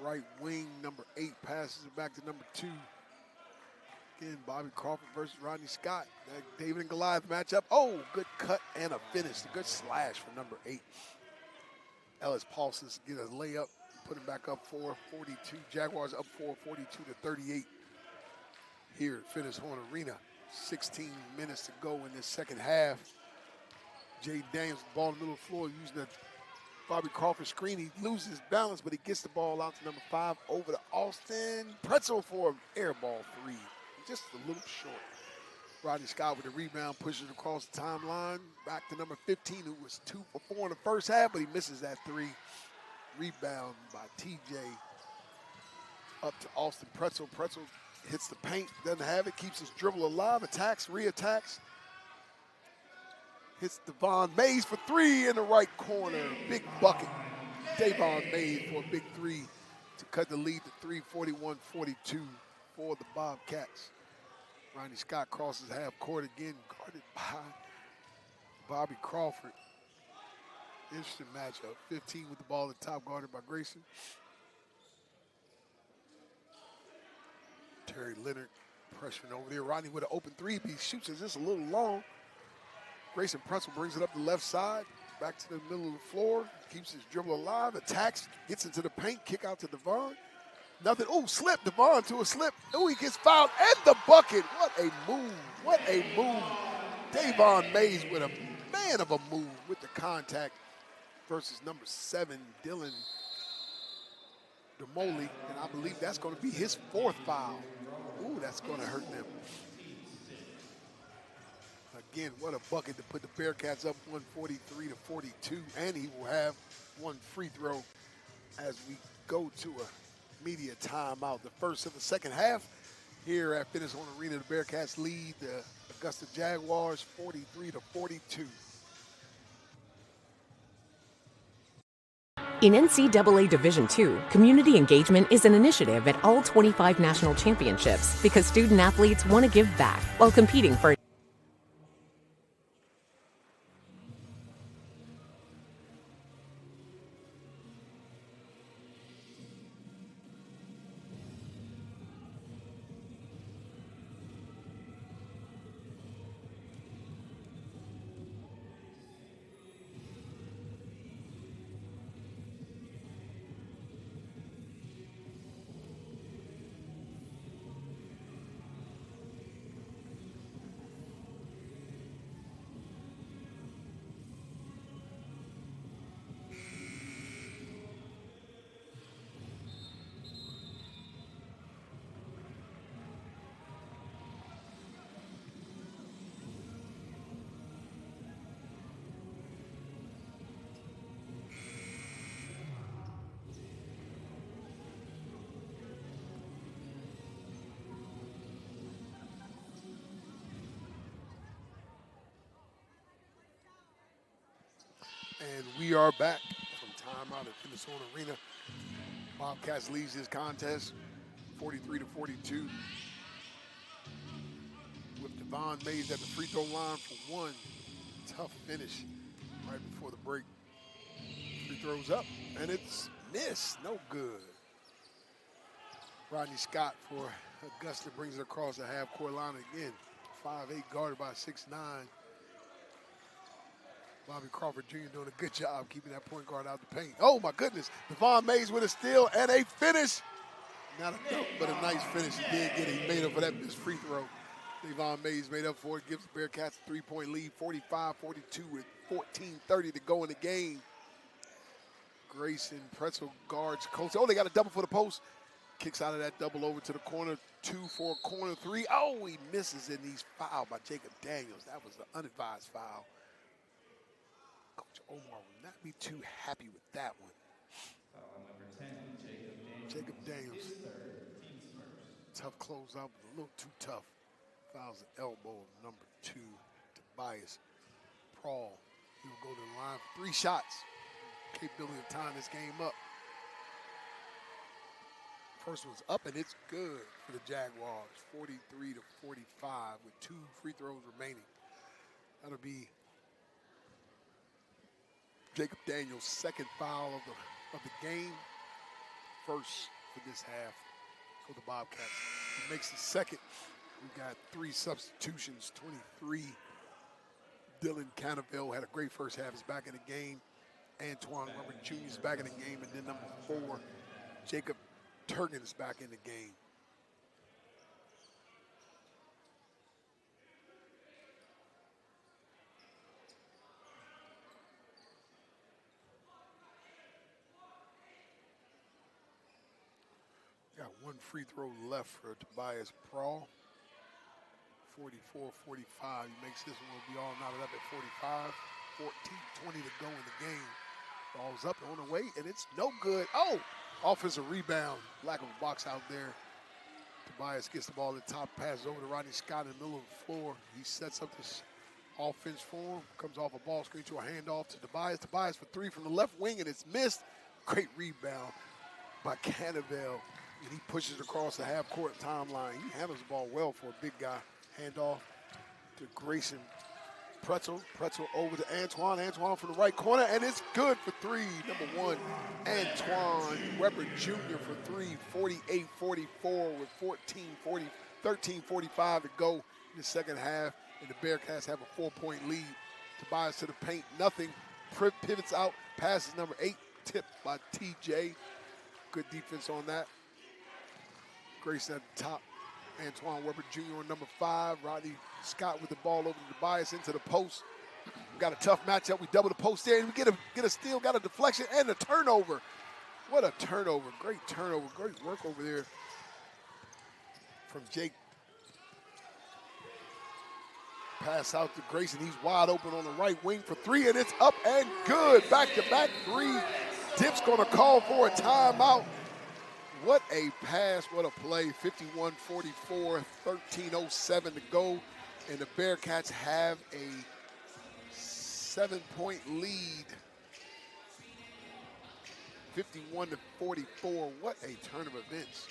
Right wing, number 8 passes it back to number 2. Again, Bobby Crawford versus Rodney Scott. That David and Goliath matchup. Oh, good cut and a finish. A good slash for number 8. Ellis Paulson get a layup, put him back up 4-42. Jaguars up 42-38 here at Finis Horne Arena. 16 minutes to go in this second half. Jay Daniels, ball in the middle of the floor, using the Bobby Crawford screen. He loses balance, but he gets the ball out to number 5, over to Austin. Pretzel for an air ball 3. Just a little short. Rodney Scott with the rebound, pushes across the timeline. Back to number 15, who was 2 for 4 in the first half, but he misses that 3. Rebound by TJ. Up to Austin Pretzel. Pretzel hits the paint, doesn't have it, keeps his dribble alive, attacks, re-attacks. Hits Devon Mays for 3 in the right corner. Big bucket. Devon Mays for a big 3 to cut the lead to 3, 41-42 for the Bobcats. Rodney Scott crosses half court again, guarded by Bobby Crawford. Interesting matchup. 15 with the ball at the top, guarded by Grayson. Terry Leonard pressuring over there. Rodney with an open 3, but he shoots it just a little long. Grayson Pretzel brings it up the left side, back to the middle of the floor, keeps his dribble alive, attacks, gets into the paint, kick out to Devon. Nothing. Oh, slip. Devon to a slip. Oh, he gets fouled and the bucket. What a move. What a move. Devon Mays with a man of a move with the contact versus number 7, Dylan DeMoli. And I believe that's going to be his 4th foul. Ooh, that's going to hurt them. Again, what a bucket to put the Bearcats up 143-42. And he will have 1 free throw as we go to a media timeout. The first of the second half here at Finis Horne Arena. The Bearcats lead the Augusta Jaguars 43-42. In NCAA Division II, community engagement is an initiative at all 25 national championships because student athletes want to give back while competing for And we are back from timeout at Finis Horne Arena. Bobcats leads this contest 43-42. With Devon Mays at the free throw line for 1. Tough finish right before the break. Free throws up, and it's missed. No good. Rodney Scott for Augusta brings it across the half-court line again. 5'8", guarded by 6'9". Bobby Crawford Jr. doing a good job keeping that point guard out the paint. Oh, my goodness. Devon Mays with a steal and a finish. Not a dunk, but a nice finish. He did get it. He made up for that missed free throw. Davon Mays made up for it, gives the Bearcats a 3-point lead, 45-42 with 14:30 to go in the game. Grayson Pretzel guards Coach. Oh, they got a double for the post. Kicks out of that double over to the corner, 2 for a corner 3. Oh, he misses and he's fouled by Jacob Daniels. That was the unadvised foul. Coach Omar will not be too happy with that one. Jacob Daniels. Tough closeout, but a little too tough. Fouls the elbow of number 2, Tobias Prawl. He will go to the line for 3 shots. Capability of tying this game up. First one's up, and it's good for the Jaguars. 43-45 with 2 free throws remaining. That'll be Jacob Daniels' second foul of the game. First for this half for the Bobcats. He makes the second. We've got 3 substitutions, 23. Dylan Cannavale had a great first half. He's back in the game. Antoine Weber Jr. is back in the game. And then number 4, Jacob Turgan is back in the game. Got 1 free throw left for Tobias Prawl. 44-45. He makes this one. Will be all knotted up at 45. 14-20 to go in the game. Ball's up and on the way, and it's no good. Oh, offensive rebound. Lack of a box out there. Tobias gets the ball at the top, passes over to Rodney Scott in the middle of the floor. He sets up this offense for him. Comes off a ball screen to a handoff to Tobias. Tobias for 3 from the left wing, and it's missed. Great rebound by Cannavale. And he pushes across the half-court timeline. He handles the ball well for a big guy. Handoff to Grayson Pretzel. Pretzel over to Antoine. Antoine from the right corner, and it's good for 3. Number 1, Antoine Weber Jr. for 3. 48-44 with 13:45 to go in the second half. And the Bearcats have a 4-point lead. Tobias to the paint, nothing. Pivots out, passes number 8, tipped by TJ. Good defense on that. Grayson at the top. Antoine Weber Jr. on number 5. Rodney Scott with the ball over to Tobias into the post. We got a tough matchup. We double the post there, and we get a steal, got a deflection, and a turnover. What a turnover. Great turnover. Great work over there from Jake. Pass out to Grayson. He's wide open on the right wing for 3, and it's up and good. Back-to-back 3. Dip's going to call for a timeout. What a pass, what a play. 51-44, 13:07 to go. And the Bearcats have a 7-point lead. 51-44, what a turn of events.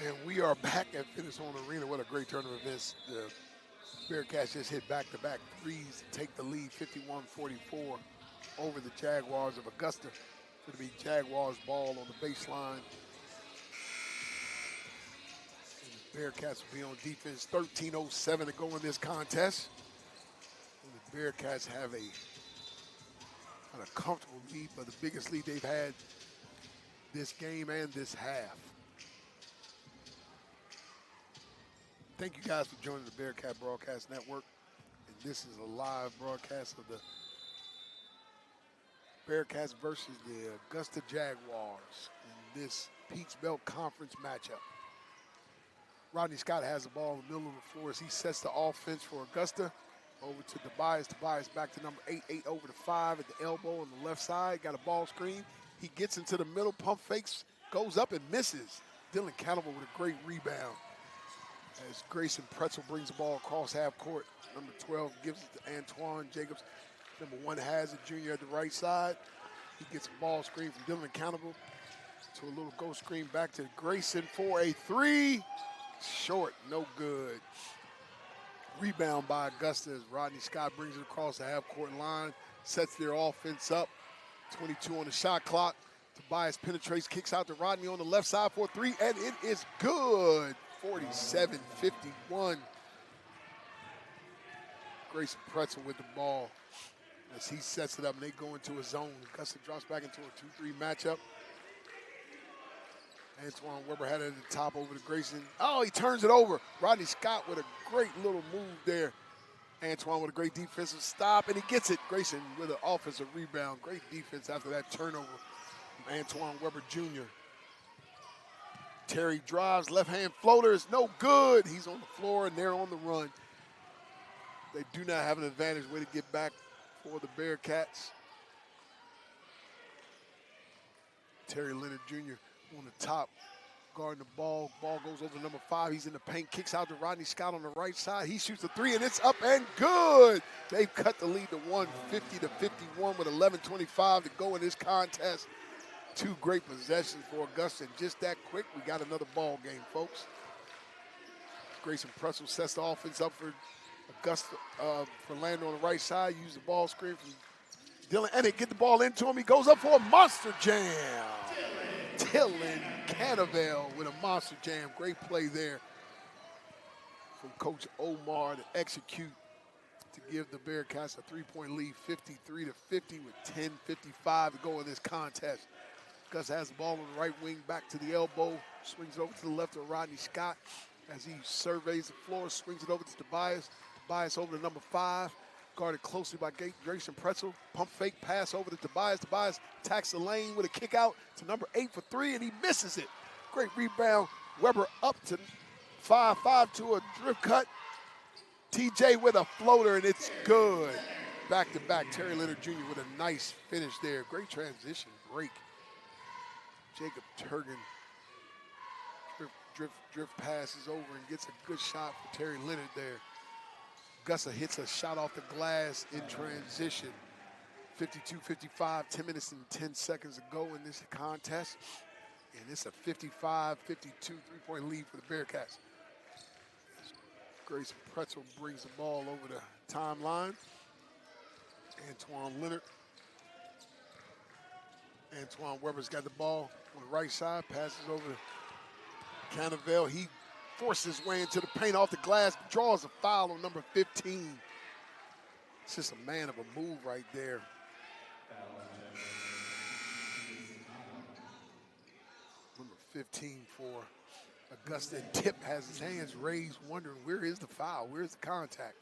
And we are back at Finis Horne Arena. What a great turn of events. The Bearcats just hit back-to-back 3s to take the lead, 51-44 over the Jaguars of Augusta. It's going to be Jaguars ball on the baseline. And the Bearcats will be on defense. 13:07 to go in this contest. And the Bearcats have a comfortable lead, but the biggest lead they've had this game and this half. Thank you guys for joining the Bearcat Broadcast Network. And this is a live broadcast of the Bearcats versus the Augusta Jaguars in this Peach Belt Conference matchup. Rodney Scott has the ball in the middle of the floor as he sets the offense for Augusta. Over to Tobias. Tobias back to number 8. 8 over to 5 at the elbow on the left side. Got a ball screen. He gets into the middle, pump fakes, goes up and misses. Dylan Campbell with a great rebound. As Grayson Pretzel brings the ball across half court. Number 12 gives it to Antoine Jacobs. Number 1 has it, junior at the right side. He gets a ball screen from Dylan Campbell to a little ghost screen back to Grayson for a 3. Short, no good. Rebound by Augusta as Rodney Scott brings it across the half-court line, sets their offense up. 22 on the shot clock. Tobias penetrates, kicks out to Rodney on the left side for a 3, and it is good. 47-51. Grayson Pretzel with the ball as he sets it up and they go into a zone. Augusta drops back into a 2-3 matchup. Antoine Weber had it at the top over to Grayson. Oh, he turns it over. Rodney Scott with a great little move there. Antoine with a great defensive stop, and he gets it. Grayson with an offensive rebound. Great defense after that turnover from Antoine Weber Jr. Terry drives, left-hand floater is no good. He's on the floor, and they're on the run. They do not have an advantage. Way to get back for the Bearcats. Terry Leonard Jr. on the top, guarding the ball. Ball goes over to number 5. He's in the paint, kicks out to Rodney Scott on the right side. He shoots a 3, and it's up and good. They've cut the lead to 150-51 with 11:25 to go in this contest. 2 great possessions for Augusta, and just that quick, we got another ball game, folks. Grayson Pretzel sets the offense up for Augusta, for Lando on the right side. Use the ball screen from Dylan, and they get the ball into him. He goes up for a monster jam. Dylan Cannavale with a monster jam. Great play there from Coach Omar to execute to give the Bearcats a 3-point lead, 53-50 with 10:55 to go in this contest. Gus has the ball on the right wing, back to the elbow, swings it over to the left of Rodney Scott as he surveys the floor, swings it over to Tobias. Tobias over to number 5, guarded closely by Grayson Pretzel. Pump fake pass over to Tobias. Tobias attacks the lane with a kick out to number 8 for 3, and he misses it. Great rebound. Weber up to 5-5 to a drift cut. TJ with a floater, and it's good. Back-to-back, Terry Leonard Jr. with a nice finish there. Great transition break. Jacob Turgan drift passes over and gets a good shot for Terry Leonard there. Augusta hits a shot off the glass in transition. 52-55, 10 minutes and 10 seconds to go in this contest. And it's a 55-52 3-point lead for the Bearcats. Grayson Pretzel brings the ball over the timeline. Antoine Leonard. Antoine Weber's got the ball on the right side, passes over to Cannavale. He forces his way into the paint off the glass, draws a foul on number 15. It's just a man of a move right there. Number 15 for Augusta. Tip has his hands raised, wondering where is the foul, where's the contact?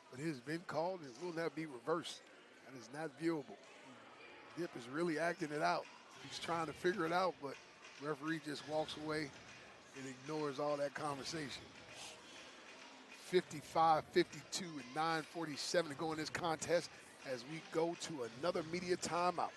But it has been called and it will not be reversed. That is not viewable. Dip is really acting it out. He's trying to figure it out, but referee just walks away and ignores all that conversation. 55-52 and 9:47 to go in this contest as we go to another media timeout.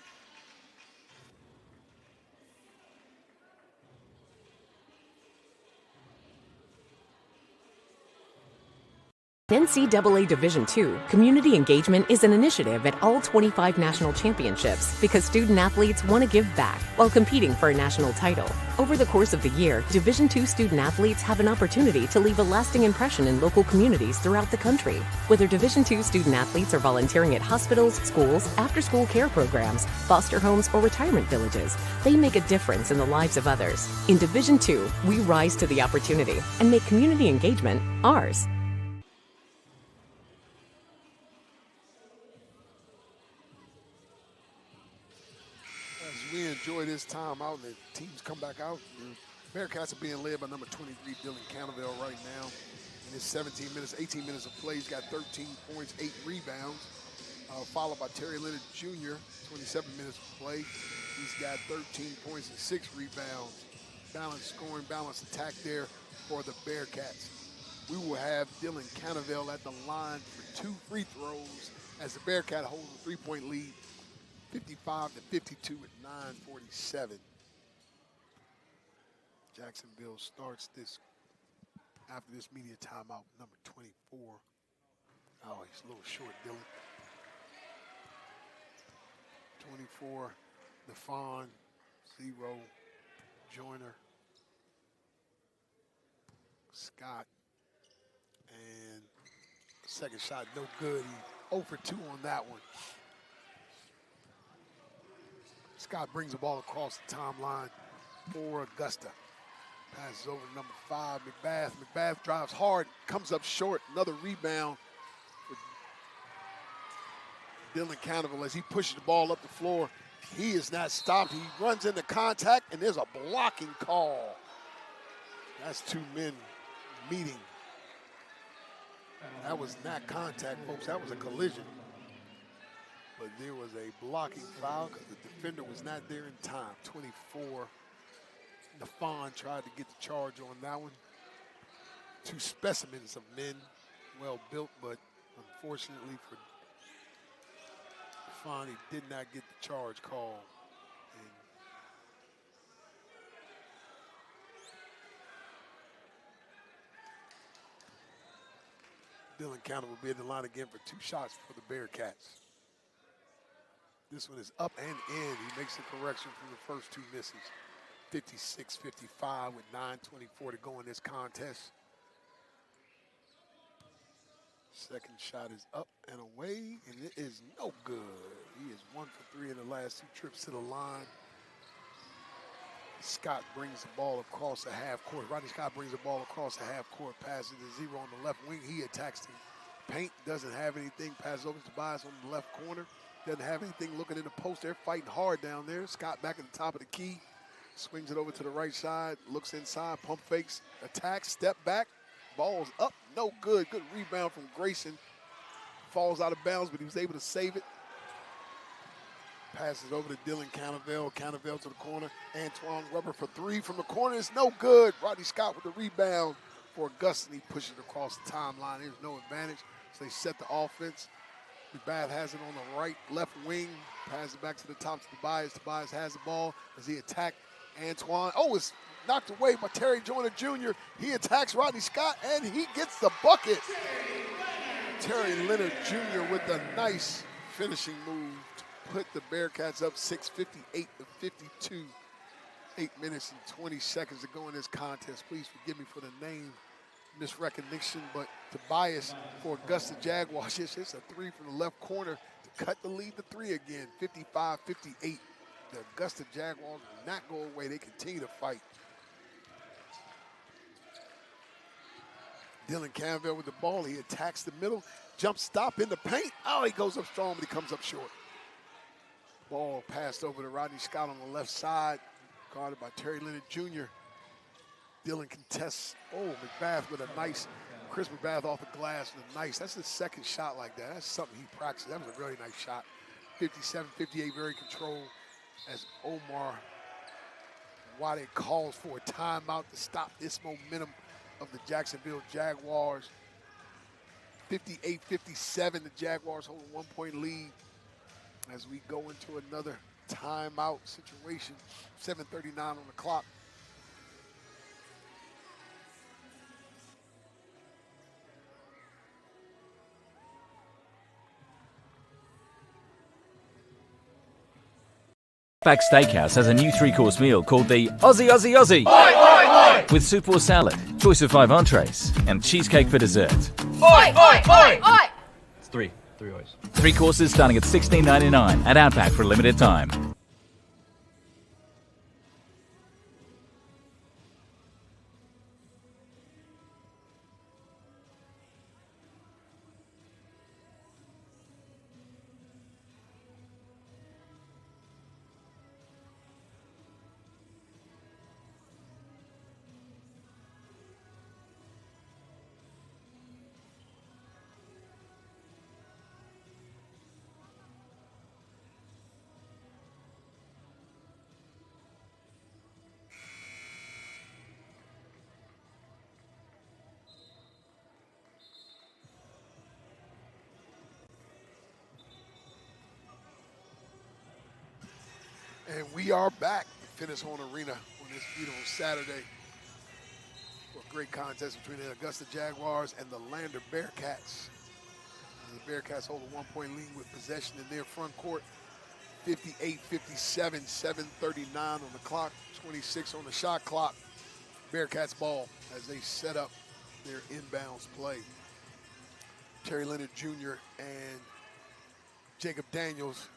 NCAA Division II, community engagement is an initiative at all 25 national championships because student athletes want to give back while competing for a national title. Over the course of the year, Division II student athletes have an opportunity to leave a lasting impression in local communities throughout the country. Whether Division II student athletes are volunteering at hospitals, schools, after-school care programs, foster homes, or retirement villages, they make a difference in the lives of others. In Division II, we rise to the opportunity and make community engagement ours. We enjoy this time out, and the teams come back out. The Bearcats are being led by number 23, Dylan Cannavale, right now. In his 18 minutes of play, he's got 13 points, 8 rebounds, followed by Terry Leonard Jr., 27 minutes of play. He's got 13 points and 6 rebounds. Balanced scoring, balanced attack there for the Bearcats. we will have Dylan Cannavale at the line for 2 free throws as the Bearcat holds a 3-point lead, 55-52 at 9:47. Jacksonville starts this after this media timeout, number 24. Oh, he's a little short, Dylan. 24, Nafon, 0, Joyner, Scott, and second shot, no good. He 0 for 2 on that one. Scott brings the ball across the timeline for Augusta. Passes over to number 5, McBath. McBath drives hard, comes up short. Another rebound for Dylan Cannavale as he pushes the ball up the floor. He is not stopped. He runs into contact, and there's a blocking call. That's 2 men meeting. That was not contact, folks. That was a collision. But there was a blocking foul because the defender was not there in time. 24. Nafon tried to get the charge on that one. 2 specimens of men, well built, but unfortunately for Nafon, he did not get the charge call. And Dylan Cannavale will be in the line again for 2 shots for the Bearcats. This one is up and in. He makes the correction from the first 2 misses. 56-55 with 9:24 to go in this contest. Second shot is up and away, and it is no good. He is 1 for 3 in the last 2 trips to the line. Scott brings the ball across the half court. Rodney Scott brings the ball across the half court, passes to 0 on the left wing. He attacks the paint, doesn't have anything, passes over to Tobias on the left corner. Doesn't have anything looking in the post. They're fighting hard down there. Scott back at the top of the key. Swings it over to the right side, looks inside, pump fakes, attacks, step back, ball's up, no good. Good rebound from Grayson. Falls out of bounds, but he was able to save it. Passes over to Dylan Cannavale. Cannavale to the corner. Antoine Rubber for 3 from the corner. It's no good. Rodney Scott with the rebound for Augusta. He pushes it across the timeline. There's no advantage, so they set the offense. McBath has it on the right, left wing. Passes it back to the top to Tobias. Tobias has the ball as he attacked Antoine. Oh, it's knocked away by Terry Joyner Jr. He attacks Rodney Scott, and he gets the bucket. Terry Leonard Jr. with a nice finishing move to put the Bearcats up 6:58-52. 8 minutes and 20 seconds to go in this contest. Please forgive me for the name misrecognition, but Tobias for Augusta Jaguars hits a 3 from the left corner to cut the lead to 3 again, 55-58. The Augusta Jaguars will not go away. They continue to fight. Dylan Cannavale with the ball. He attacks the middle. Jump stop in the paint. Oh, he goes up strong, but he comes up short. Ball passed over to Rodney Scott on the left side, guarded by Terry Leonard Jr. Dylan contests. Oh, McBath with a nice, Chris McBath off the glass with a nice. That's the second shot like that. That's something he practiced. That was a really nice shot. 57-58, very controlled as Omar Wade calls for a timeout to stop this momentum of the Jacksonville Jaguars. 58-57, the Jaguars hold a 1-point lead as we go into another timeout situation. 7:39 on the clock. Back Steakhouse has a new 3-course meal called the Aussie Aussie Aussie. Oi, oi, oi! With soup or salad, choice of 5 entrees, and cheesecake for dessert. Oi, oi, oi! Oi! It's 3 oys. 3 courses starting at $16.99 at Outback for a limited time. And we are back at Finis Horne Arena on this beautiful Saturday for a great contest between the Augusta Jaguars and the Lander Bearcats. The Bearcats hold a 1-point lead with possession in their front court. 58-57, 7:39 on the clock, 26 on the shot clock. Bearcats ball as they set up their inbounds play. Terry Leonard Jr. and Jacob Daniels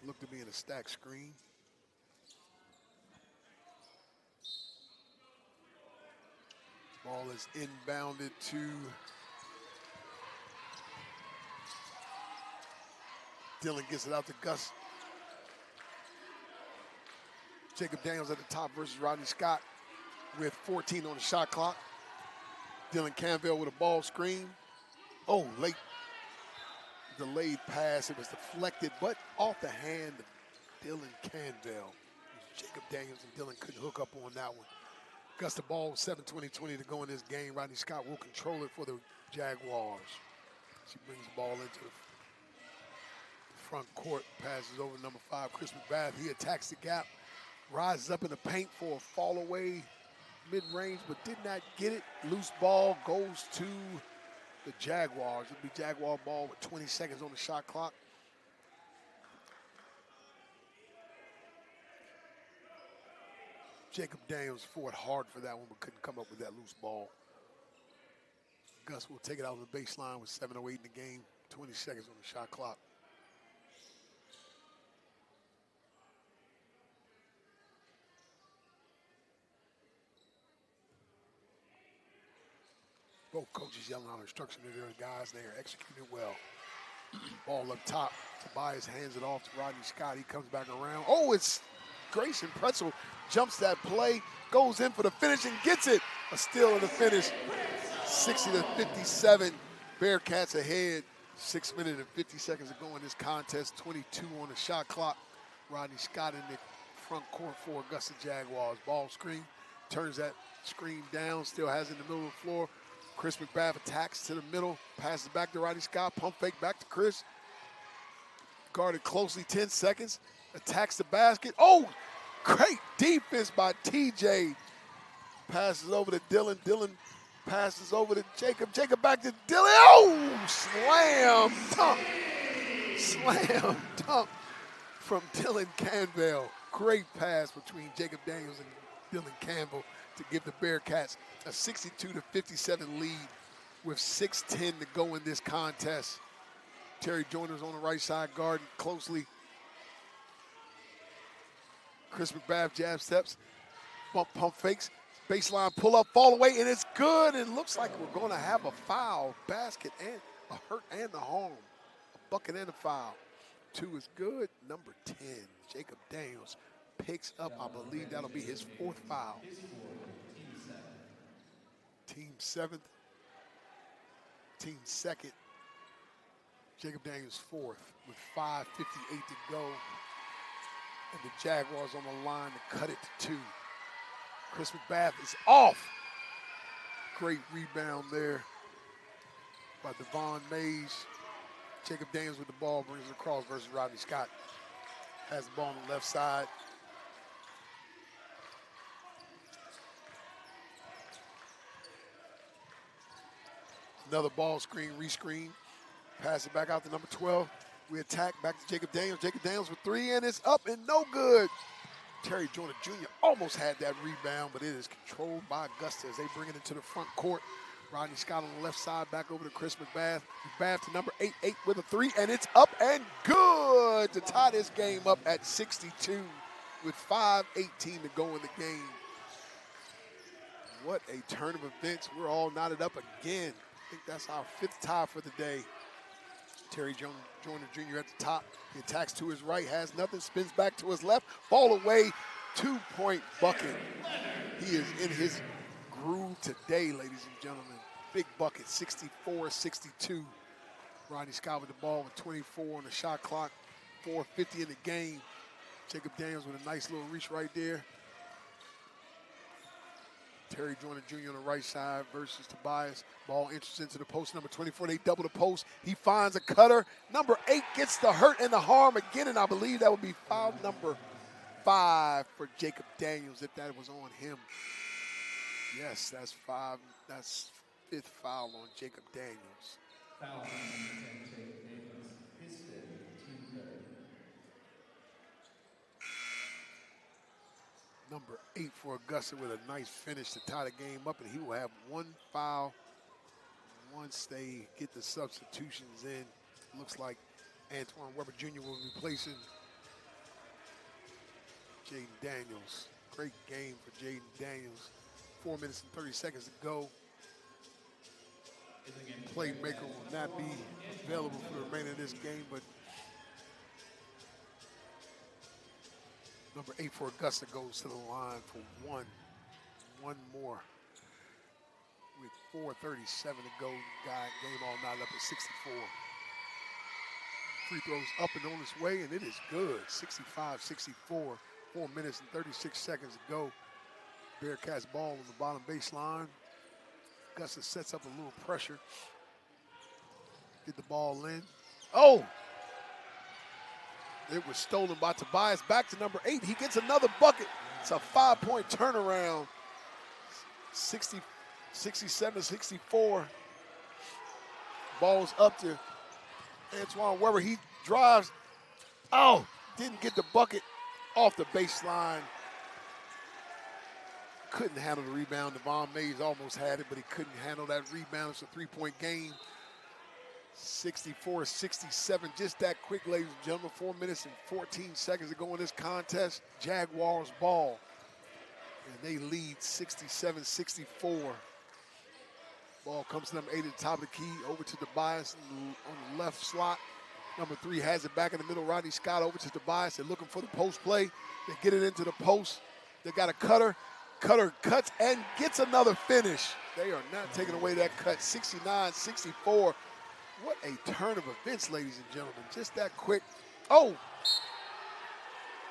look to be in a stack screen. Ball is inbounded to Dylan, gets it out to Gus. Jacob Daniels at the top versus Rodney Scott with 14 on the shot clock. Dylan Canville with a ball screen. Oh, late delayed pass. It was deflected, but off the hand of Dylan Canville. Jacob Daniels and Dylan couldn't hook up on that one. Augusta ball with 7:20 to go in this game. Rodney Scott will control it for the Jaguars. She brings the ball into the front court, passes over number 5, Chris McBath. He attacks the gap, rises up in the paint for a fall away mid-range, but did not get it. Loose ball goes to the Jaguars. It'll be Jaguar ball with 20 seconds on the shot clock. Jacob Daniels fought hard for that one, but couldn't come up with that loose ball. Gus will take it out on the baseline with 7:08 in the game, 20 seconds on the shot clock. Both coaches yelling out instruction to their guys. They are executing well. Ball up top. Tobias hands it off to Rodney Scott. He comes back around. Oh, it's Grayson Pretzel. Jumps that play, goes in for the finish and gets it. A steal of the finish. 60-57. Bearcats ahead. 6 minutes and 50 seconds to go in this contest. 22 on the shot clock. Rodney Scott in the front court for Augusta Jaguars. Ball screen. Turns that screen down. Still has it in the middle of the floor. Chris McBath attacks to the middle, passes back to Rodney Scott, pump fake back to Chris. Guarded closely, 10 seconds, attacks the basket. Oh, great defense by TJ. Passes over to Dylan. Dylan passes over to Jacob. Jacob back to Dylan. Oh, slam dunk. Slam dunk from Dylan Canville. Great pass between Jacob Daniels and Dylan Campbell to give the Bearcats a 62-57 lead with 6:10 to go in this contest. Terry Joyner's on the right side guarding closely. Chris McBath jab steps, pump fakes, baseline pull up, fall away, and it's good. It looks like we're going to have a foul, basket, and a hurt and a harm. A bucket and a foul. 2 is good. Number 10, Jacob Daniels picks up, I believe that'll be his 4th foul. Team 7th, team 2nd. Jacob Daniels 4th with 5:58 to go. And the Jaguars on the line to cut it to 2. Chris McBath is off. Great rebound there by Devon Mays. Jacob Daniels with the ball, brings it across versus Rodney Scott. Has the ball on the left side. Another ball screen, rescreen. Pass it back out to number 12. We attack back to Jacob Daniels. Jacob Daniels with 3, and it's up and no good. Terry Joyner Jr. almost had that rebound, but it is controlled by Augusta as they bring it into the front court. Rodney Scott on the left side, back over to Chris McBath. McBath to number 8 with a 3, and it's up and good to tie this game up at 62 with 5:18 to go in the game. What a turn of events. We're all knotted up again. I think that's our 5th tie for the day. Terry Joyner Jr. at the top. He attacks to his right, has nothing, spins back to his left, ball away, 2-point bucket. He is in his groove today, ladies and gentlemen. Big bucket, 64-62. Rodney Scott with the ball with 24 on the shot clock, 4:50 in the game. Jacob Daniels with a nice little reach right there. Terry Joyner Jr. on the right side versus Tobias. Ball enters into the post, number 24. They double the post. He finds a cutter. Number 8 gets the hurt and the harm again, and I believe that would be foul number 5 for Jacob Daniels, if that was on him. Yes, that's 5. That's 5th foul on Jacob Daniels. Foul on Jacob Daniels. His 5th, team 3rd. Number 8 for Augusta with a nice finish to tie the game up, and he will have 1 foul once they get the substitutions in. Looks like Antoine Weber Jr. will be replacing Jaden Daniels. Great game for Jaden Daniels. 4 minutes and 30 seconds to go. Playmaker will not be available for the remainder of this game, but number 8 for Augusta goes to the line for one more. With 4:37 to go, game all night up at 64. Free throws up and on its way, and it is good. 65-64, 4 minutes and 36 seconds to go. Bearcats ball on the bottom baseline. Augusta sets up a little pressure. Get the ball in. Oh! It was stolen by Tobias. Back to number 8. He gets another bucket. It's a 5-point turnaround. 67-64. Ball's up to Antoine Weber. He drives. Oh, didn't get the bucket off the baseline. Couldn't handle the rebound. Devon Mays almost had it, but he couldn't handle that rebound. It's a 3-point game. 64-67, just that quick, ladies and gentlemen. 4 minutes and 14 seconds to go in this contest. Jaguars ball, and they lead 67-64. Ball comes to number 8 at the top of the key, over to Tobias on the left slot. Number 3 has it back in the middle. Rodney Scott over to Tobias. They're looking for the post play. They get it into the post. They got a cutter. Cutter cuts and gets another finish. They are not taking away that cut. 69-64. What a turn of events, ladies and gentlemen. Just that quick. Oh!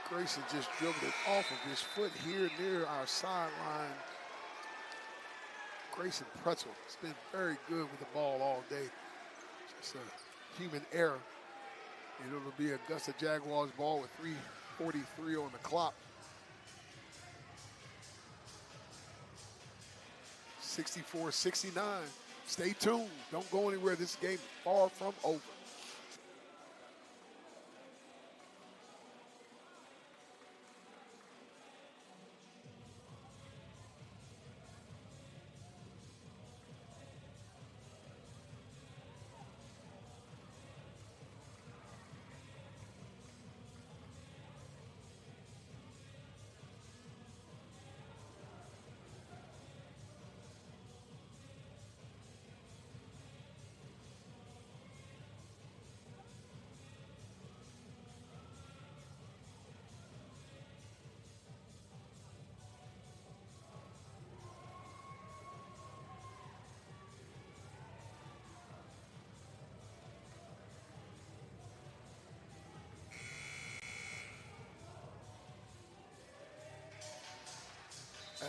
Grayson just dribbled it off of his foot here near our sideline. Grayson Pretzel has been very good with the ball all day. Just a human error. And it'll be Augusta Jaguars ball with 3:43 on the clock. 64-69. Stay tuned. Don't go anywhere. This game is far from over.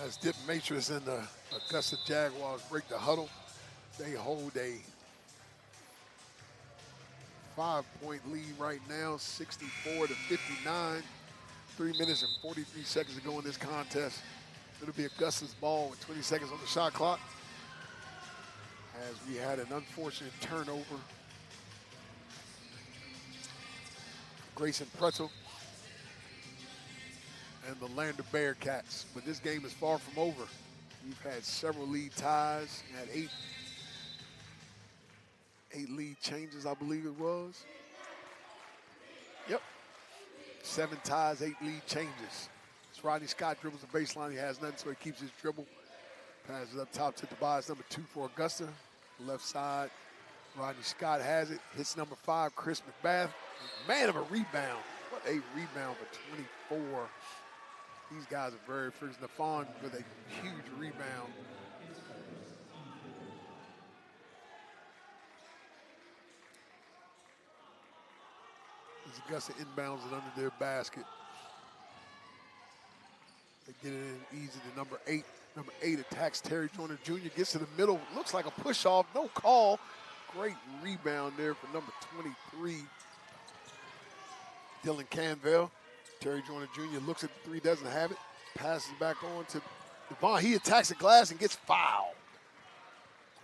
As Dip Matrix and the Augusta Jaguars break the huddle, they hold a 5-point lead right now, 64-59. 3 minutes and 43 seconds to go in this contest. It'll be Augusta's ball with 20 seconds on the shot clock. As we had an unfortunate turnover. Grayson Pretzel and the Lander Bearcats. But this game is far from over. We've had several lead ties. We had eight lead changes, I believe it was. Yep. 7 ties, 8 lead changes. As Rodney Scott dribbles the baseline, he has nothing, so he keeps his dribble. Passes up top to Tobias, number 2 for Augusta. Left side, Rodney Scott has it. Hits number 5, Chris McBath. Man of a rebound. What a rebound for 24. These guys are very freaking. Nafon with a huge rebound. As Augusta inbounds it under their basket. They get it in easy to number 8. Number 8 attacks Terry Joyner Jr. Gets to the middle. Looks like a push-off. No call. Great rebound there for number 23. Dylan Canville. Terry Joyner Jr. looks at the three, doesn't have it. Passes back on to Devon. He attacks the glass and gets fouled.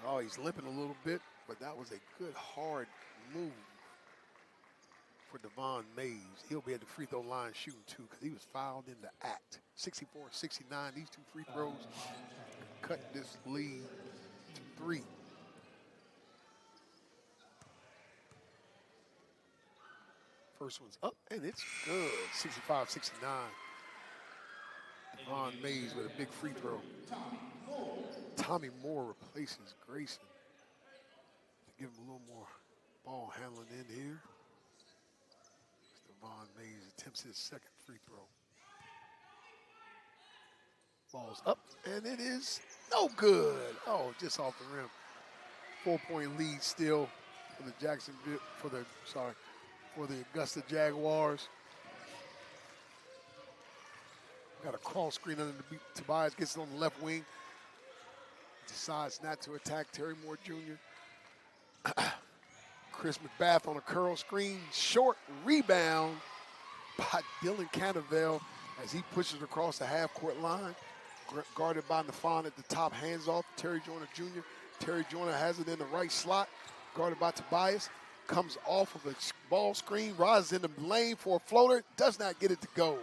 Oh, he's limping a little bit, but that was a good, hard move for Devon Mays. He'll be at the free throw line shooting too because he was fouled in the act. 64-69, these two free throws cut this lead to 3. First one's up, and it's good. 65-69. Devon Mays with a big free throw. Tommy Moore replaces Grayson to give him a little more ball handling in here. Devon Mays attempts his second free throw. Ball's up, and it is no good. Oh, just off the rim. 4-point lead still for the for the Augusta Jaguars. Got a cross screen under the Tobias, gets it on the left wing. Decides not to attack Terry Moore Jr. Chris McBath on a curl screen. Short rebound by Dylan Cannavale as he pushes across the half-court line. Guarded by Nafon at the top, hands off Terry Joyner Jr. Terry Joyner has it in the right slot. Guarded by Tobias. Comes off of a ball screen, rises in the lane for a floater. Does not get it to go.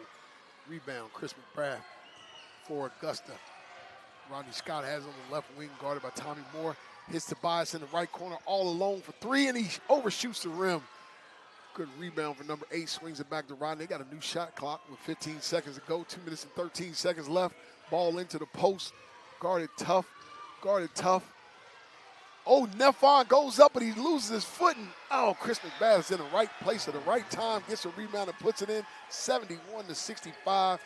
Rebound, Chris McBath for Augusta. Rodney Scott has it on the left wing, guarded by Tommy Moore. Hits Tobias in the right corner, all alone for 3, and he overshoots the rim. Good rebound for number 8, swings it back to Rodney. They got a new shot clock with 15 seconds to go, 2 minutes and 13 seconds left. Ball into the post, guarded tough. Oh, Nefon goes up, but he loses his footing. Oh, Chris McBath is in the right place at the right time, gets a rebound and puts it in. 71-65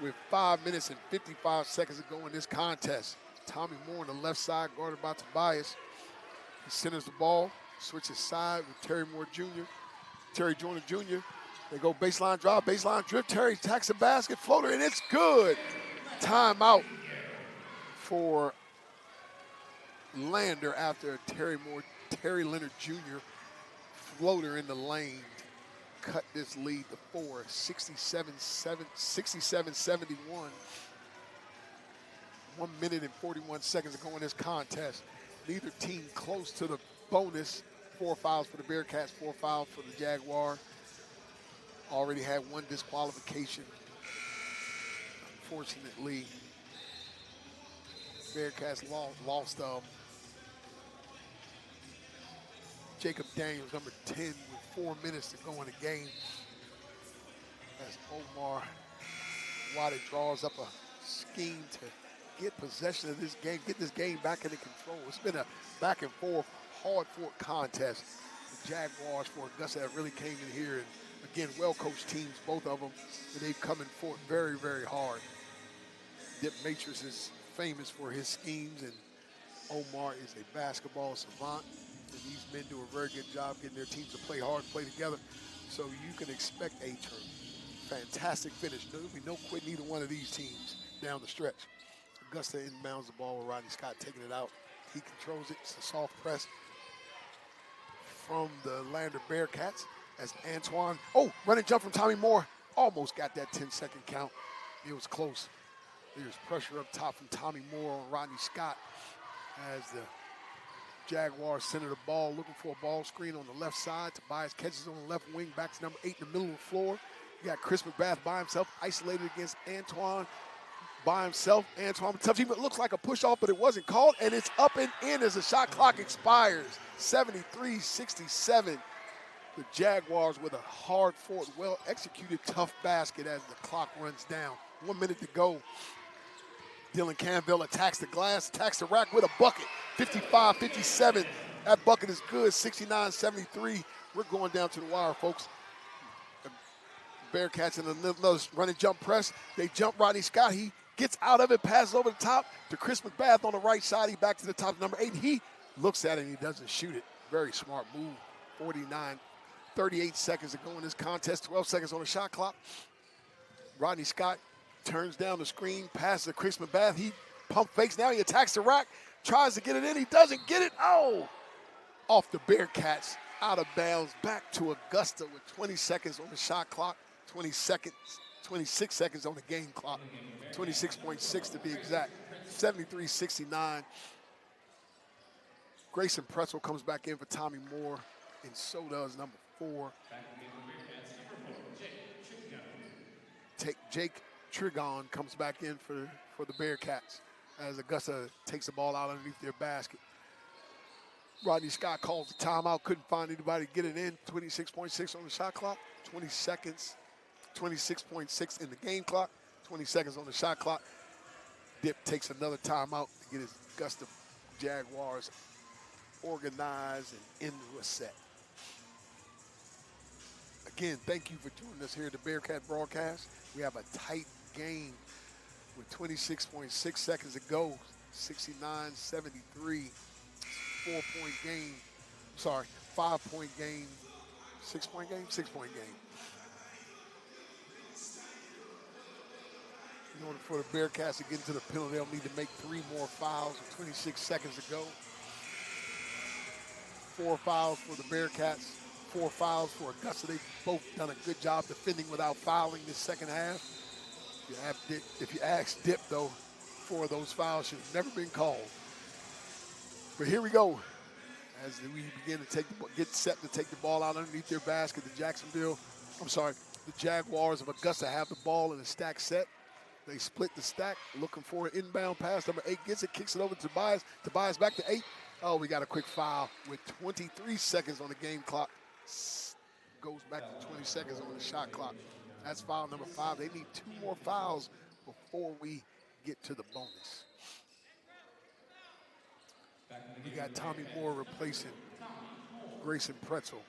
with 5 minutes and 55 seconds to go in this contest. Tommy Moore on the left side, guarded by Tobias. He centers the ball, switches side with Terry Moore Jr., Terry Joyner Jr. They go baseline drive, baseline drip. Terry attacks the basket, floater, and it's good. Timeout for Lander after Terry Leonard Jr. floater in the lane to cut this lead to 4, 67-71. 1 minute and 41 seconds to go in this contest. Neither team close to the bonus. 4 fouls for the Bearcats, 4 fouls for the Jaguar. Already had 1 disqualification. Unfortunately, Bearcats lost Jacob Daniels, number 10, with 4 minutes to go in the game. As Omar Wade draws up a scheme to get possession of this game, get this game back into control. It's been a back and forth, hard-fought contest. The Jaguars for Augusta have really came in here, and again, well-coached teams, both of them, and they've come in fought very, very hard. Dip Matrix is famous for his schemes, and Omar is a basketball savant. And these men do a very good job getting their teams to play hard, play together. So you can expect a fantastic finish. There'll be no quit in either one of these teams down the stretch. Augusta inbounds the ball with Rodney Scott taking it out. He controls it. It's a soft press from the Lander Bearcats as Antoine, running jump from Tommy Moore. Almost got that 10-second count. It was close. There's pressure up top from Tommy Moore on Rodney Scott as the Jaguars center the ball, looking for a ball screen on the left side. Tobias catches on the left wing, back to number 8 in the middle of the floor. You got Chris McBath by himself, isolated against Antoine by himself. Antoine, tough team. It looks like a push-off, but it wasn't called, and it's up and in as the shot clock expires. 73-67. The Jaguars with a hard-fought, well-executed, tough basket as the clock runs down. 1 minute to go. Dylan Campbell attacks the glass, attacks the rack with a bucket. 55-57. That bucket is good. 69-73. We're going down to the wire, folks. The Bearcats in another running jump press. They jump Rodney Scott. He gets out of it, passes over the top to Chris McBath on the right side. He back to the top, number 8. He looks at it and he doesn't shoot it. Very smart move. 38 seconds to go in this contest. 12 seconds on the shot clock. Rodney Scott turns down the screen, passes to Chris McBath. He pump fakes. Now he attacks the rack, tries to get it in. He doesn't get it. Off the Bearcats, out of bounds, back to Augusta with 20 seconds on the shot clock. 20 seconds 26 seconds on the game clock. 26.6 to be exact. 73-69. Grayson Pretzel comes back in for Tommy Moore, and so does number 4. Jake Trigon comes back in for the Bearcats as Augusta takes the ball out underneath their basket. Rodney Scott calls the timeout, couldn't find anybody to get it in. 26.6 on the shot clock, 20 seconds, 26.6 in the game clock, 20 seconds on the shot clock. Dip takes another timeout to get his Augusta Jaguars organized and into a set. Again, thank you for joining us here at the Bearcat broadcast. We have a tight game with 26.6 seconds to go, 69-73. 4-point game. Sorry, 5-point game. 6-point game? 6-point game. In order for the Bearcats to get into the penalty, they'll need to make 3 more fouls with 26 seconds to go. 4 fouls for the Bearcats, 4 fouls for Augusta. They've both done a good job defending without fouling this second half. If you ask Dip, though, 4 of those fouls should have never been called. But here we go. As we begin to get set to take the ball out underneath their basket, the Jaguars of Augusta have the ball in a stack set. They split the stack, looking for an inbound pass. Number 8 gets it, kicks it over to Tobias. Tobias back to 8. Oh, we got a quick foul with 23 seconds on the game clock. Goes back to 20 seconds on the shot clock. That's foul number 5. They need 2 more fouls before we get to the bonus. We got Tommy Moore replacing Grayson Pretzel.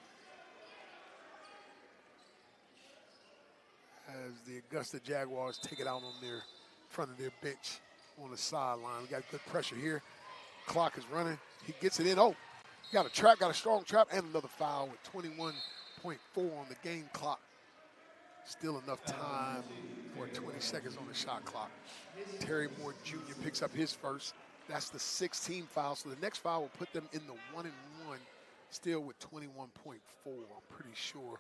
As the Augusta Jaguars take it out on their front of their bench on the sideline. We got good pressure here. Clock is running. He gets it in. Oh, got a strong trap, and another foul with 21.4 on the game clock. Still enough time for 20 seconds on the shot clock. Terry Moore Jr. picks up his first. That's the 16 foul. So the next foul will put them in the 1-1, still with 21.4. I'm pretty sure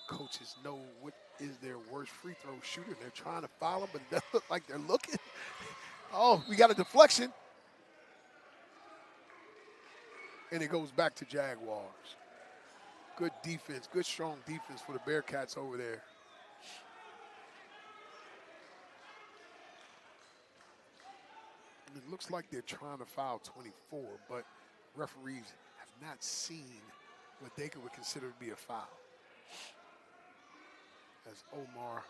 coaches know what is their worst free throw shooter. They're trying to foul him, but it doesn't look like they're looking. Oh, we got a deflection. And it goes back to Jaguars. Good defense, good strong defense for the Bearcats over there. It looks like they're trying to foul 24, but referees have not seen what they would consider to be a foul. As Omar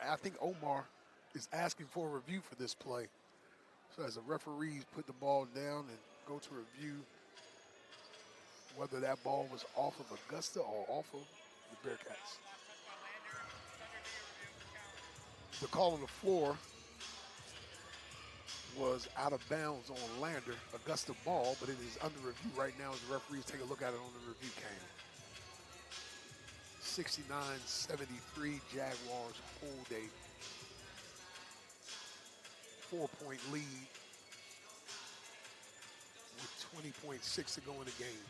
I think Omar is asking for a review for this play. So as the referees put the ball down and go to review whether that ball was off of Augusta or off of the Bearcats. The call on the floor was out of bounds on Lander, Augusta ball, but it is under review right now as the referees take a look at it on the review cam. 69-73, Jaguars hold a 4-point lead with 20.6 to go in the game.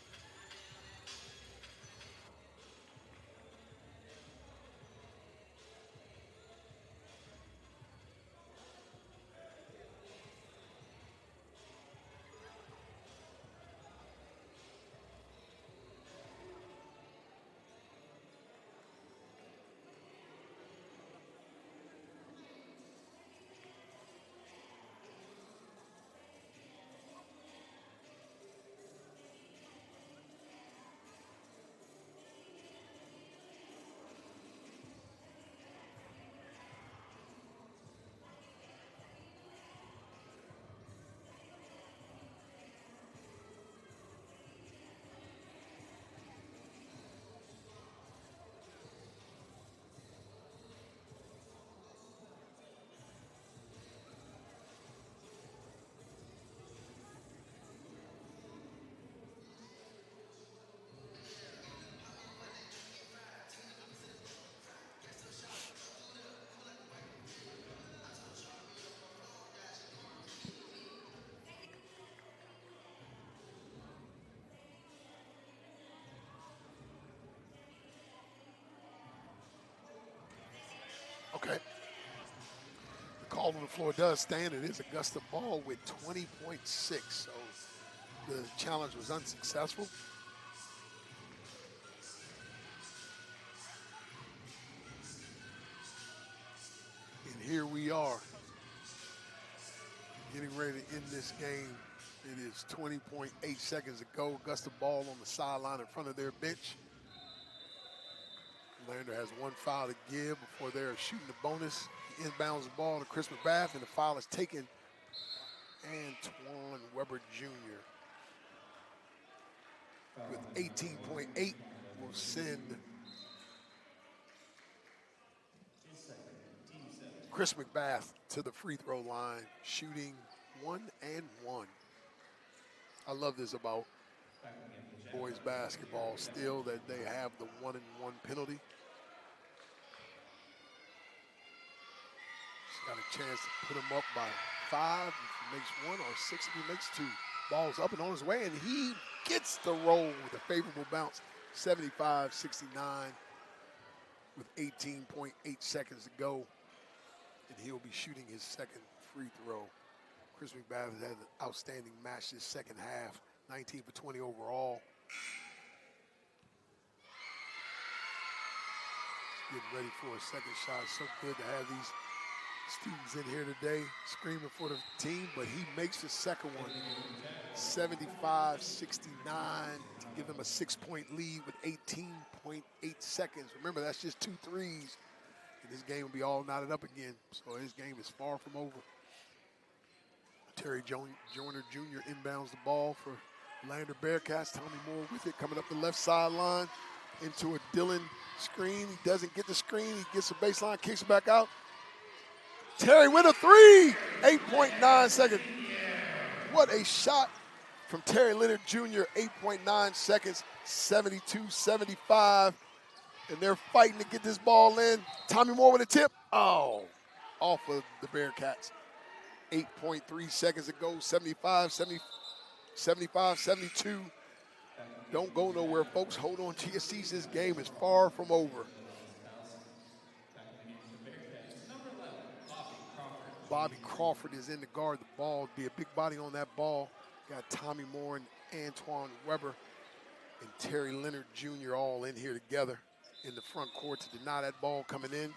on the floor does stand. It is Augusta ball with 20.6. So the challenge was unsuccessful. And here we are, getting ready to end this game. It is 20.8 seconds to go. Augusta ball on the sideline in front of their bench. Lander has one foul to give before they're shooting the bonus. He inbounds the ball to Chris McBath, and the foul is taken Antoine Weber Jr. with 18.8 will send Chris McBath to the free throw line, shooting 1 and 1. I love this about boys basketball still, that they have the 1 and 1 penalty. He's got a chance to put him up by 5 if he makes 1, or 6 if he makes 2. Ball's up and on his way, and he gets the roll with a favorable bounce, 75-69 with 18.8 seconds to go. And he'll be shooting his second free throw. Chris McBath has had an outstanding match this second half, 19 for 20 overall. Getting ready for a second shot. It's so good to have these students in here today screaming for the team, but he makes the second one, 75-69 to give them a 6-point lead with 18.8 seconds. Remember, that's just 2 threes, and this game will be all knotted up again, so his game is far from over. Terry Joyner Jr. inbounds the ball for Lander Bearcats. Tommy Moore with it, coming up the left sideline into a Dillon screen. He doesn't get the screen. He gets the baseline, kicks it back out. Terry with a 3, 8.9 seconds. What a shot from Terry Leonard Jr., 8.9 seconds, 72-75. And they're fighting to get this ball in. Tommy Moore with a tip. Oh, off of the Bearcats. 8.3 seconds to go, 75-72. Don't go nowhere, folks. Hold on to your seats. This game is far from over. Bobby Crawford is in the guard. The ball, be a big body on that ball. Got Tommy Moore and Antoine Weber and Terry Leonard Jr. all in here together in the front court to deny that ball coming in.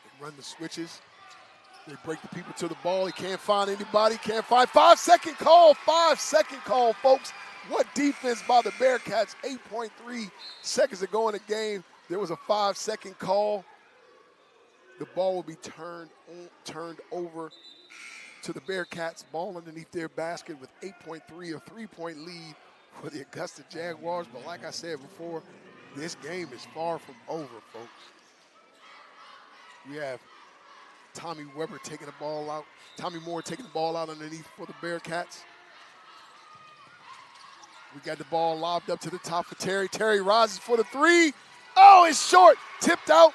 They run the switches. They break the people to the ball. He can't find anybody. Can't find. 5-second call. 5-second call, folks. What defense by the Bearcats. 8.3 seconds to go in the game. There was a 5-second call. The ball will be turned over to the Bearcats. Ball underneath their basket with 8.3, a 3-point lead for the Augusta Jaguars. But like I said before, this game is far from over, folks. We have Tommy Weber taking the ball out. Tommy Moore taking the ball out underneath for the Bearcats. We got the ball lobbed up to the top for Terry. Terry rises for the 3. Oh, it's short. Tipped out.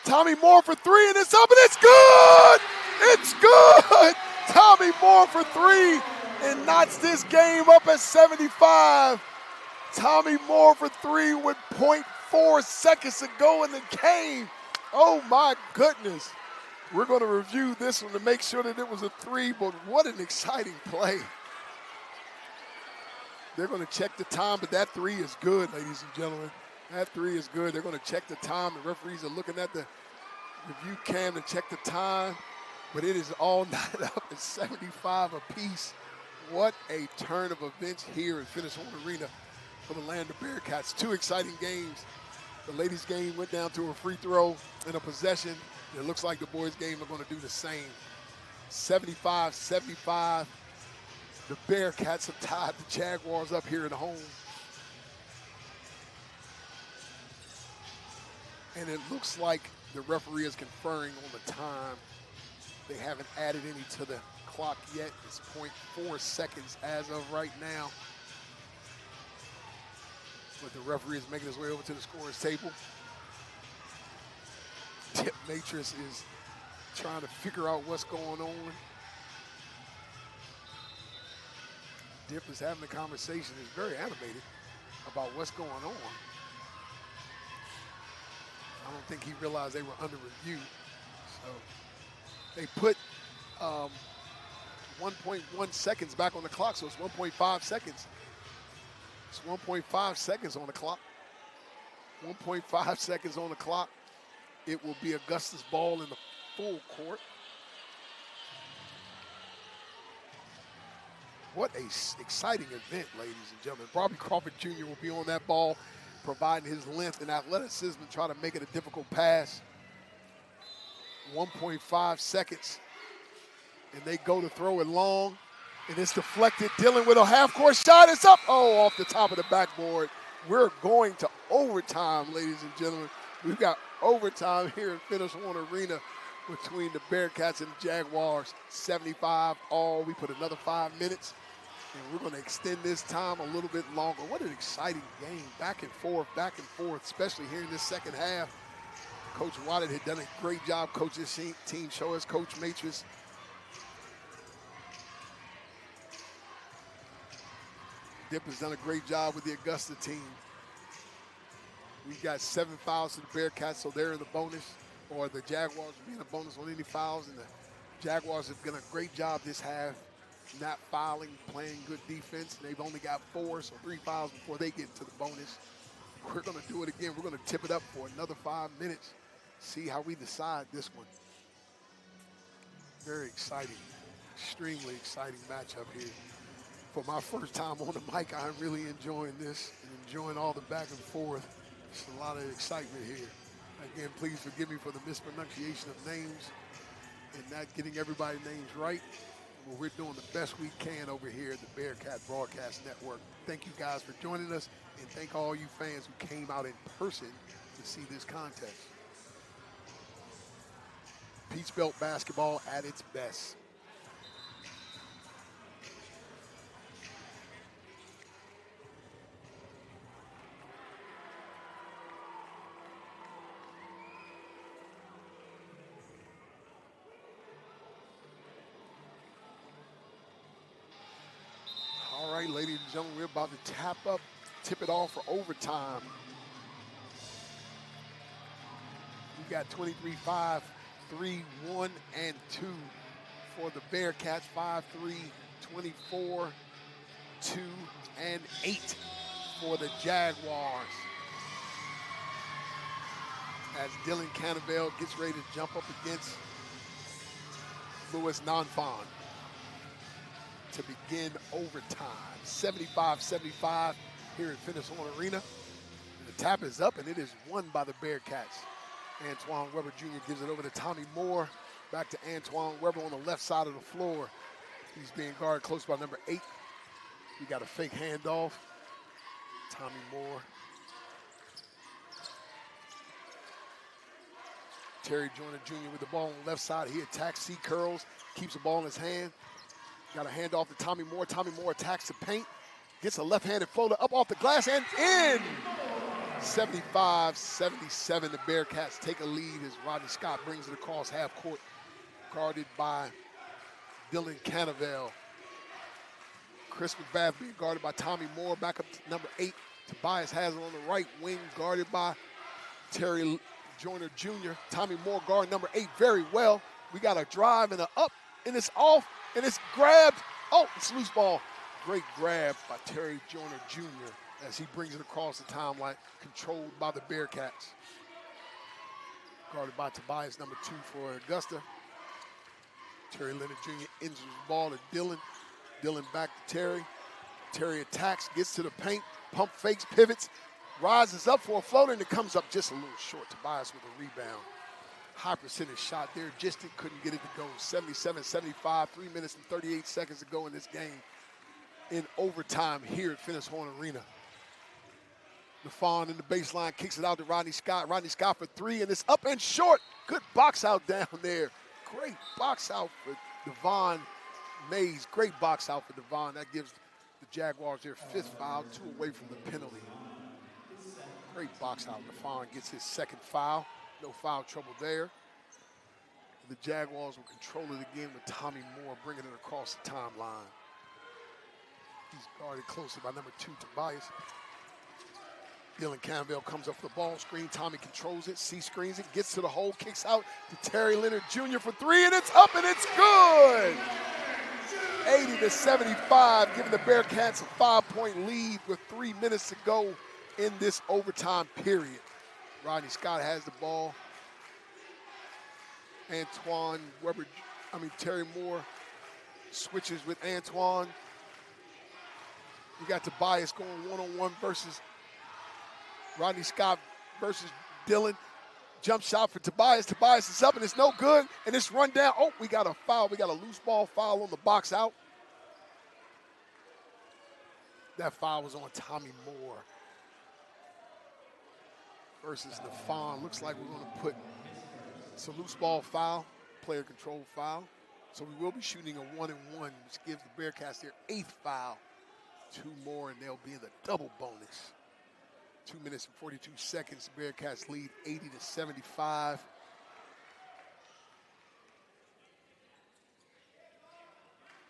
Tommy Moore for 3, and it's up, and it's good! It's good! Tommy Moore for 3 and knocks this game up at 75. Tommy Moore for 3 with 0.4 seconds to go in the game. Oh, my goodness. We're going to review this one to make sure that it was a 3, but what an exciting play. They're going to check the time, but that 3 is good, ladies and gentlemen. That 3 is good. They're going to check the time. The referees are looking at the review cam to check the time, but it is all knotted up at 75 apiece. What a turn of events here at Finis Horne Arena for the Lander Bearcats. 2 exciting games. The ladies' game went down to a free throw and a possession. It looks like the boys' game are going to do the same. 75-75. The Bearcats have tied the Jaguars up here at home. And it looks like the referee is conferring on the time. They haven't added any to the clock yet. It's 0.4 seconds as of right now. But the referee is making his way over to the scorer's table. Tip Matrix is trying to figure out what's going on. Dip is having a conversation. He's very animated about what's going on. I don't think he realized they were under review. So They put 1.1 seconds back on the clock, so it's 1.5 seconds. It's 1.5 seconds on the clock. 1.5 seconds on the clock. It will be Augusta's ball in the full court. What a exciting event, ladies and gentlemen. Bobby Crawford Jr. will be on that ball, providing his length and athleticism to try to make it a difficult pass. 1.5 seconds. And they go to throw it long, and it's deflected. Dillon with a half-court shot. It's up. Oh, off the top of the backboard. We're going to overtime, ladies and gentlemen. We've got overtime here in Finis Horne Arena between the Bearcats and the Jaguars. 75 all. We put another 5 minutes, and we're going to extend this time a little bit longer. What an exciting game. Back and forth, especially here in this second half. Coach Waddett had done a great job coaching this team. Show us Coach Matrix. Dip has done a great job with the Augusta team. We've got 7 fouls to the Bearcats, so they're in the bonus, or the Jaguars will be in the bonus on any fouls, and the Jaguars have done a great job this half, not fouling, playing good defense. They've only got 4, so 3 fouls before they get to the bonus. We're going to do it again. We're going to tip it up for another 5 minutes, see how we decide this one. Very exciting, extremely exciting matchup here. For my first time on the mic, I'm really enjoying this and enjoying all the back and forth. There's a lot of excitement here. Again, please forgive me for the mispronunciation of names and not getting everybody's names right. But we're doing the best we can over here at the Bearcat Broadcast Network. Thank you guys for joining us, and thank all you fans who came out in person to see this contest. Peach Belt basketball at its best. All right, ladies and gentlemen, we're about to tip it off for overtime. We got 23-5, 3, 1, and 2 for the Bearcats. 5, 3, 24, 2, and 8 for the Jaguars. As Dylan Cannavale gets ready to jump up against Louis Nanfan to begin overtime. 75-75 here at Finis Horne Arena. And the tap is up, and it is won by the Bearcats. Antoine Weber Jr. gives it over to Tommy Moore. Back to Antoine Weber on the left side of the floor. He's being guarded close by number 8. We got a fake handoff. Tommy Moore. Terry Joyner Jr. with the ball on the left side. He attacks, C-curls, keeps the ball in his hand. Got a handoff to Tommy Moore. Tommy Moore attacks the paint, gets a left-handed floater up off the glass and in. 75-77, the Bearcats take a lead as Rodney Scott brings it across half court, guarded by Dylan Cannavale. Chris McBath being guarded by Tommy Moore, back up to number 8. Tobias has it on the right wing, guarded by Terry Joyner Jr. Tommy Moore guarding number 8 very well. We got a drive and an up, and it's off, and it's grabbed. Oh, it's loose ball. Great grab by Terry Joyner Jr. as he brings it across the timeline, controlled by the Bearcats. Guarded by Tobias, number 2 for Augusta. Terry Leonard Jr. injures the ball to Dylan. Dylan back to Terry. Terry attacks, gets to the paint, pump fakes, pivots, rises up for a floater, and it comes up just a little short. Tobias with a rebound. High percentage shot there, just couldn't get it to go. 77-75, 3 minutes and 38 seconds to go in this game in overtime here at Finis Horne Arena. LaFawn in the baseline, kicks it out to Rodney Scott. Rodney Scott for 3, and it's up and short. Good box out down there. Great box out for Devon Mays. Great box out for Devon. That gives the Jaguars their 5th foul, 2 away from the penalty. Great box out. LaFawn gets his 2nd foul. No foul trouble there. The Jaguars will control it again with Tommy Moore bringing it across the timeline. He's guarded closely by number 2, Tobias. Dylan Campbell comes up for the ball screen. Tommy controls it, screens it, gets to the hole, kicks out to Terry Leonard Jr. for three, and it's up and it's good. 80-75, giving the Bearcats a 5-point lead with 3 minutes to go in this overtime period. Rodney Scott has the ball. Terry Moore switches with Antoine. You got Tobias going one-on-one versus Rodney Scott versus Dylan. Jump shot for Tobias. Tobias is up and it's no good. And it's run down. Oh, we got a foul. We got a loose ball foul on the box out. That foul was on Tommy Moore versus Nafon. Looks like we're going to put it's a loose ball foul, player control foul. So we will be shooting a 1-and-1, which gives the Bearcats their 8th foul. 2 more and they'll be in the double bonus. 2 minutes and 42 seconds. The Bearcats lead 80-75.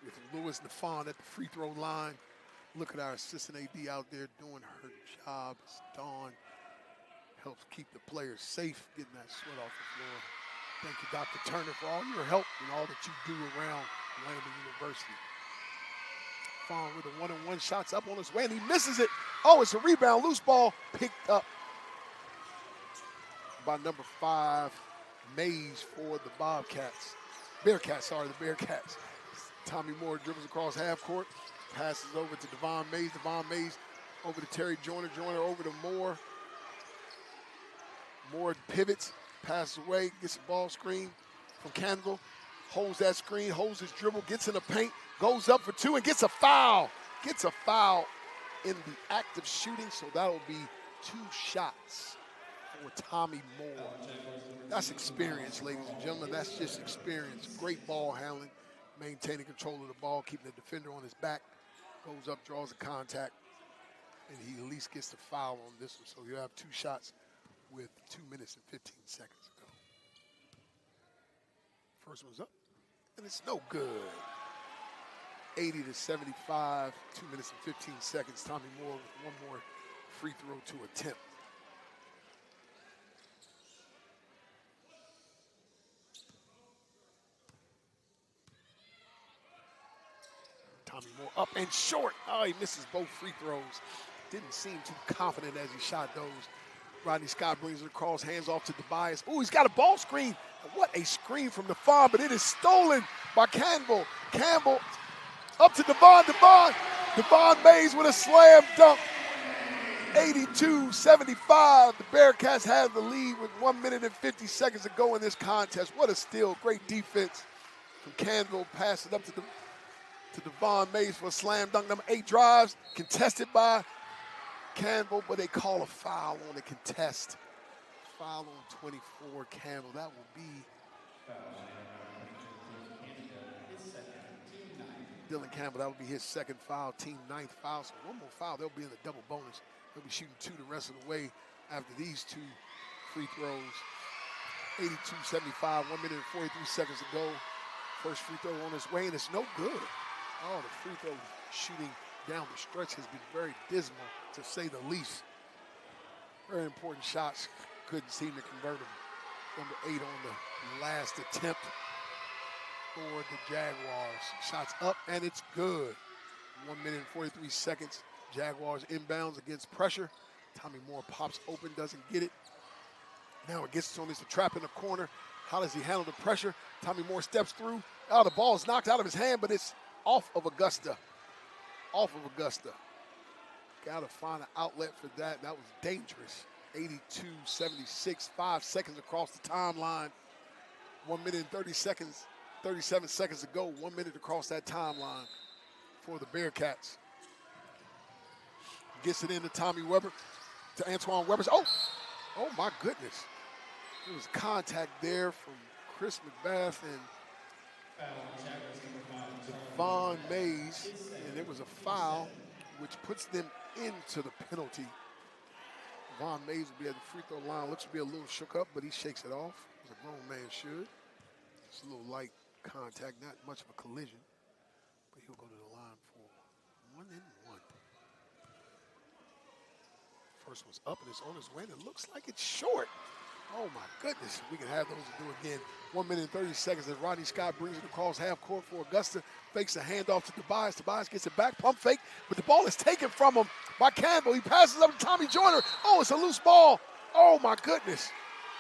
With Lewis Nafon at the free throw line. Look at our assistant AD out there doing her job. It's Dawn. Helps keep the players safe, getting that sweat off the floor. Thank you, Dr. Turner, for all your help and all that you do around Landon University. Fawn with a 1-on-1 shots up on his way, and he misses it. Oh, it's a rebound, loose ball, picked up by number 5, Mays for the Bearcats. The Bearcats. Tommy Moore dribbles across half court, passes over to Devon Mays. Devon Mays over to Terry Joyner. Joyner over to Moore. Moore pivots, passes away, gets a ball screen from Campbell. Holds that screen, holds his dribble, gets in the paint, goes up for 2 and gets a foul. Gets a foul in the act of shooting, so that'll be 2 shots for Tommy Moore. That's experience, ladies and gentlemen. That's just experience. Great ball handling, maintaining control of the ball, keeping the defender on his back. Goes up, draws a contact, and he at least gets the foul on this one. So you have 2 shots with 2 minutes and 15 seconds to go. First one's up, and it's no good. 80-75, 2 minutes and 15 seconds. Tommy Moore with 1 more free throw to attempt. Tommy Moore up and short. Oh, he misses both free throws. Didn't seem too confident as he shot those. Rodney Scott brings it across, hands off to Tobias. Ooh, he's got a ball screen. What a screen from Nafon, but it is stolen by Campbell. Campbell up to Devon. Devon Mays with a slam dunk. 82-75. The Bearcats have the lead with 1 minute and 50 seconds to go in this contest. What a steal. Great defense from Campbell. Pass it up to Devon Mays for a slam dunk. Number 8 drives, contested by Campbell, but they call a foul on the contest. Foul on 24, Campbell. That will be Dylan Campbell. That will be his 2nd foul, team 9th foul. So 1 more foul, they'll be in the double bonus. They'll be shooting 2 the rest of the way after these 2 free throws. 82-75, 1 minute and 43 seconds to go. First free throw on his way, and it's no good. Oh, the free throw shooting down the stretch has been very dismal, to say the least. Very important shots, couldn't seem to convert them. Number 8 on the last attempt for the Jaguars. Shots up, and it's good. 1 minute and 43 seconds. Jaguars inbounds against pressure. Tommy Moore pops open, doesn't get it. Now it gets to him, it's a trap in the corner. How does he handle the pressure? Tommy Moore steps through. Oh, the ball is knocked out of his hand, but it's off of Augusta. Got to find an outlet for that. That was dangerous. 82-76, 5 seconds across the timeline. 1 minute and 37 seconds to go. 1 minute across that timeline for the Bearcats. Gets it into Tommy Weber, to Antoine Weber. Oh my goodness. There was contact there from Chris McBath and Devon Mays, and it was a foul, which puts them into the penalty. Devon Mays will be at the free throw line. Looks to be a little shook up, but he shakes it off, as a grown man should. It's a little light contact, not much of a collision, but he'll go to the line for 1 and 1. First one's up and it's on its way, and it looks like it's short. Oh my goodness, we can have those to do again. 1 minute and 30 seconds as Rodney Scott brings it across half court for Augusta. Fakes a handoff to Tobias. Tobias gets it back, pump fake, but the ball is taken from him by Campbell. He passes up to Tommy Joyner. Oh, it's a loose ball. Oh my goodness.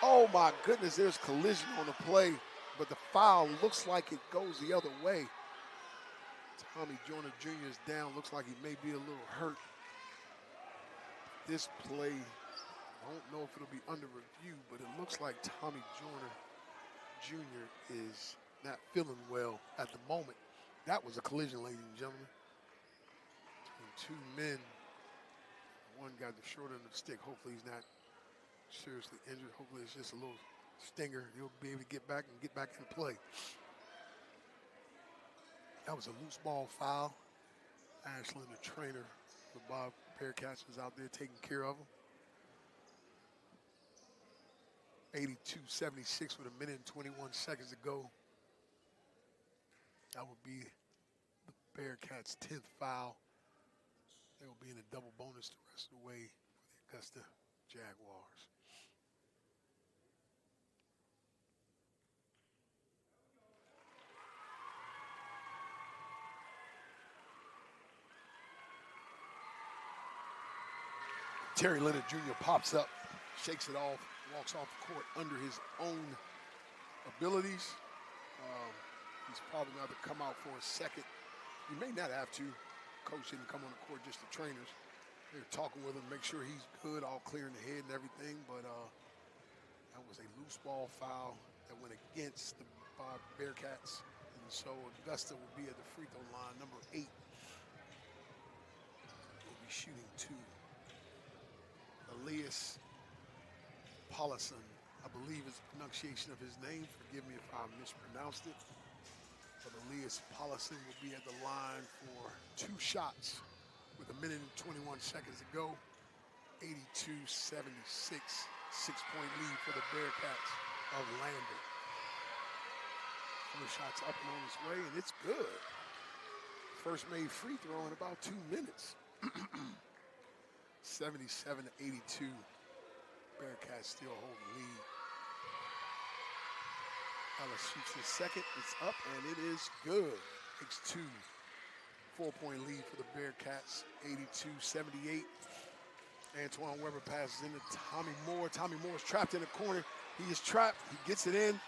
Oh my goodness, there's collision on the play, but the foul looks like it goes the other way. Tommy Joyner Jr. is down. Looks like he may be a little hurt. This play, I don't know if it'll be under review, but it looks like Tommy Joyner Jr. is not feeling well at the moment. That was a collision, ladies and gentlemen, between two men. One got the short end of the stick. Hopefully he's not seriously injured. Hopefully it's just a little stinger. He'll be able to get back into play. That was a loose ball foul. Ashland, the trainer for Bob Bearcats, was out there taking care of him. 82-76 with 1 minute and 21 seconds to go. That would be the Bearcats' 10th foul. They will be in a double bonus the rest of the way for the Augusta Jaguars. Terry Leonard Jr. pops up, shakes it off, walks off the court under his own abilities. He's probably going to come out for a second. He may not have to. Coach didn't come on the court, just the trainers. They're talking with him, make sure he's good, all clear in the head and everything. But that was a loose ball foul that went against the Bearcats. And so Augusta will be at the free throw line, number 8. Will be shooting 2. Elias Paulison, I believe is the pronunciation of his name. Forgive me if I mispronounced it. But Elias Paulison will be at the line for 2 shots with 1 minute and 21 seconds to go. 82-76, 6-point lead for the Bearcats of Lander. 4 shots up and on his way, and it's good. First made free throw in about 2 minutes. 77-82. Bearcats still hold the lead. Ellis shoots his second. It's up, and it is good. Takes 2. 4-point lead for the Bearcats. 82-78. Antoine Weber passes into Tommy Moore. Tommy Moore's trapped in the corner. He is trapped. He gets it in.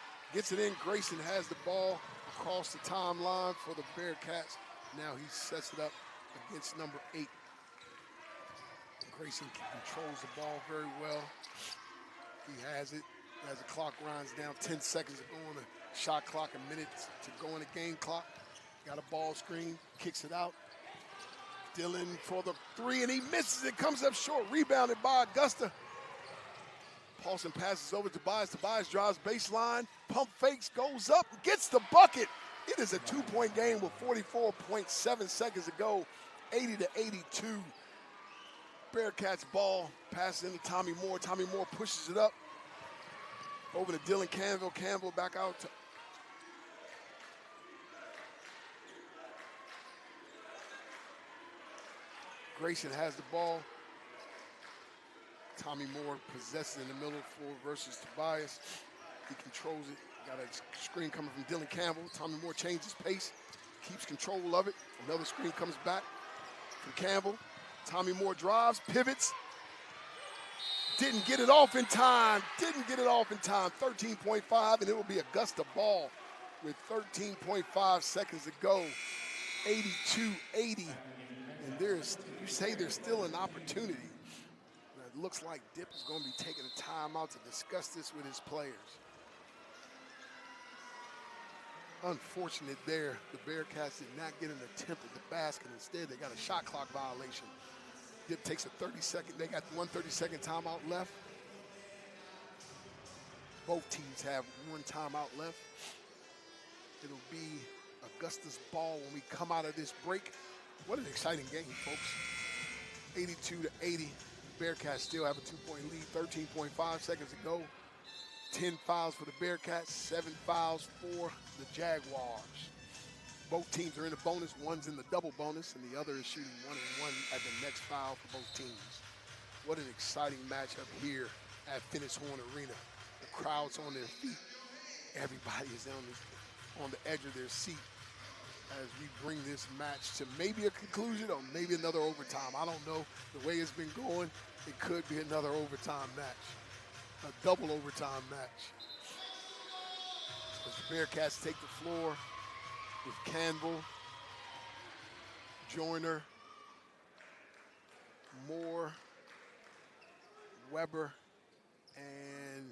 Grayson has the ball across the timeline for the Bearcats. Now he sets it up against number 8. Grayson controls the ball very well. He has it as the clock winds down. 10 seconds to go on the shot clock, a minute to go on the game clock. Got a ball screen, kicks it out. Dillon for the 3, and he misses it, comes up short, rebounded by Augusta. Paulson passes over to Tobias. Tobias drives baseline, pump fakes, goes up, gets the bucket. It is a 2-point game with 44.7 seconds to go, 80-82. Bearcats ball, passes into Tommy Moore. Tommy Moore pushes it up over to Dylan Campbell. Campbell back out to Grayson has the ball. Tommy Moore possesses in the middle versus Tobias. He controls it. Got a screen coming from Dylan Campbell. Tommy Moore changes pace, keeps control of it. Another screen comes back from Campbell. Tommy Moore drives, pivots. Didn't get it off in time. 13.5, and it will be Augusta ball with 13.5 seconds to go. 82-80. And you say there's still an opportunity. It looks like Dip is going to be taking a timeout to discuss this with his players. Unfortunate there, the Bearcats did not get an attempt at the basket. Instead, they got a shot clock violation. Dip takes a 30-second, they got 1 30-second timeout left. Both teams have 1 timeout left. It'll be Augusta's ball when we come out of this break. What an exciting game, folks. 82-80. Bearcats still have a 2-point lead, 13.5 seconds to go. 10 fouls for the Bearcats, 7 fouls for the Jaguars. Both teams are in the bonus. One's in the double bonus, and the other is shooting 1-and-1 at the next foul for both teams. What an exciting matchup here at Finis Horne Arena. The crowd's on their feet. Everybody is on the edge of their seat as we bring this match to maybe a conclusion or maybe another overtime. I don't know. The way it's been going, it could be another overtime match, a double overtime match. As the Bearcats take the floor with Campbell, Joyner, Moore, Weber, and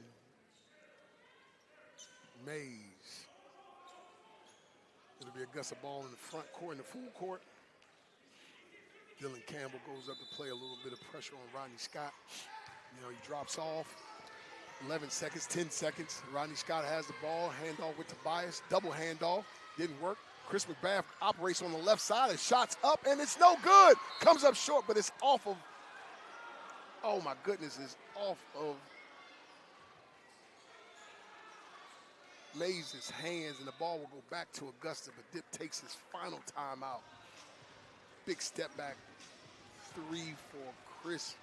Mays. It'll be Augusta ball in the front court, in the full court. Dylan Campbell goes up to play a little bit of pressure on Rodney Scott. You know, he drops off. 11 seconds, 10 seconds. Rodney Scott has the ball, handoff with Tobias, double handoff, didn't work. Chris McBath operates on the left side, and shot's up, and it's no good. Comes up short, but it's off of, oh my goodness, it's off of Mays' hands, and the ball will go back to Augusta, but Dip takes his final timeout. Big step back three for Chris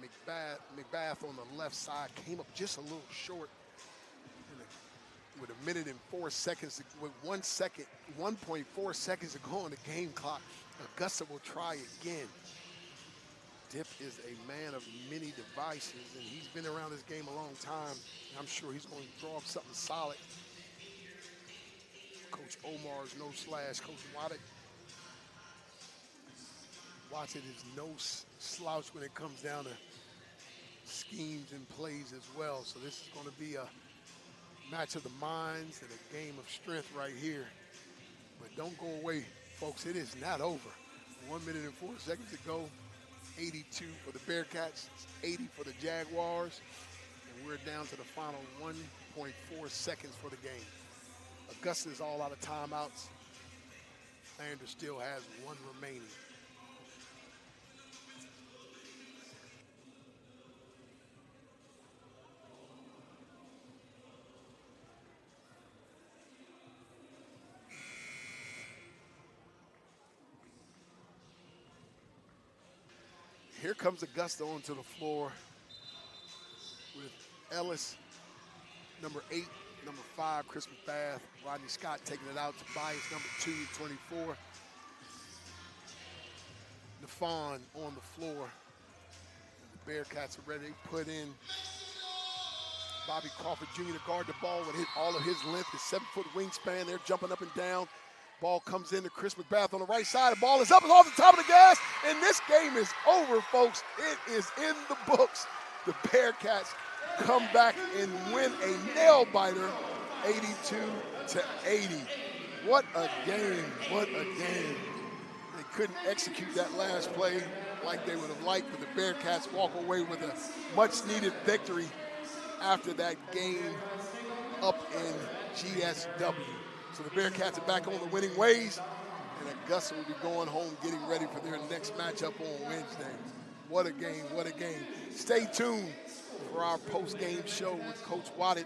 McBath on the left side, came up just a little short. With a minute and 4 seconds, with 1 second, 1.4 seconds to go on the game clock, Augusta will try again. Dip is a man of many devices, and he's been around this game a long time. I'm sure he's going to draw up something solid. Coach Omar's no slash. Coach Watson is no slouch when it comes down to schemes and plays as well. So this is going to be a match of the minds and a game of strength right here. But don't go away, folks. It is not over. 1 minute and 4 seconds to go. 82 for the Bearcats, 80 for the Jaguars. And we're down to the final 1.4 seconds for the game. Augusta is all out of timeouts. Lander still has one remaining. Here comes Augusta onto the floor with Ellis, number 8, number 5, Chris McBath, Rodney Scott taking it out, Tobias, number 2, 24. Nafon on the floor. The Bearcats are ready to put in Bobby Crawford Jr. to guard the ball with all of his length, his 7-foot wingspan. They're jumping up and down. Ball comes in to Chris McBath on the right side. The ball is up and off the top of the gas, and this game is over, folks. It is in the books. The Bearcats come back and win a nail-biter, 82-80. What a game, what a game. They couldn't execute that last play like they would have liked, but the Bearcats walk away with a much-needed victory after that game up in GSW. So the Bearcats are back on the winning ways, and Augusta will be going home getting ready for their next matchup on Wednesday. What a game, what a game. Stay tuned for our post-game show with Coach Waddett.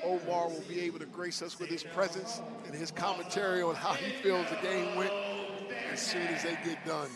Omar will be able to grace us with his presence and his commentary on how he feels the game went as soon as they get done.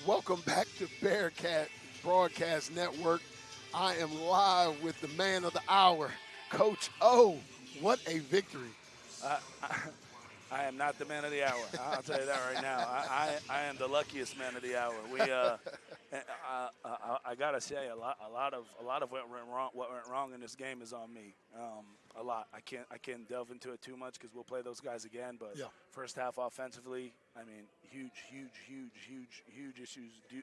Welcome back to Bearcat Broadcast Network. I am live with the man of the hour, Coach O. What a victory. I am not the man of the hour. I'll tell you that right now. I am the luckiest man of the hour. I gotta say a lot of what went wrong in this game is on me. A lot. I can't delve into it too much because we'll play those guys again. But first half offensively, I mean, huge issues due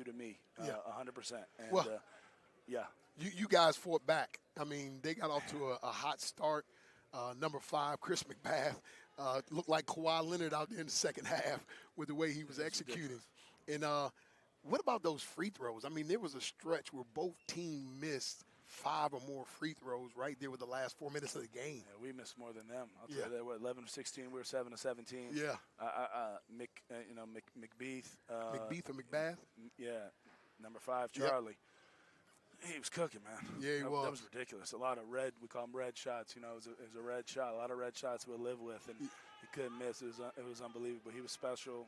to me. 100%. And, You guys fought back. I mean, they got off to a hot start. Number 5, Chris McBath, looked like Kawhi Leonard out there in the second half with the way he was executing. And what about those free throws? I mean, there was a stretch where both teams missed 5 or more free throws right there with the last 4 minutes of the game. Yeah, we missed more than them. I'll tell you that. We're 11-16. We were 7-17. Yeah. McBeath. McBeath or McBath? Yeah. Number 5, Charlie. Yep. He was cooking, man. Yeah, he was. That was ridiculous. A lot of red, we call them red shots. You know, it was a red shot. A lot of red shots we'll live with, and he couldn't miss. It was unbelievable. He was special.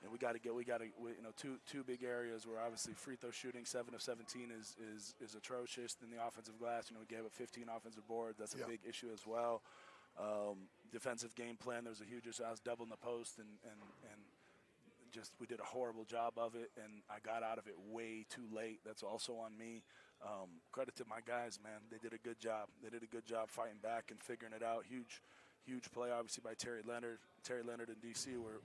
And we got to two big areas where obviously free throw shooting, 7 of 17 is atrocious. Then the offensive glass, we gave up 15 offensive boards. That's a big issue as well. Defensive game plan, there was a huge issue. I was doubling the post and just we did a horrible job of it, and I got out of it way too late. That's also on me. Credit to my guys, man. They did a good job. They did a good job fighting back and figuring it out. Huge play, obviously, by Terry Leonard. Terry Leonard and DC were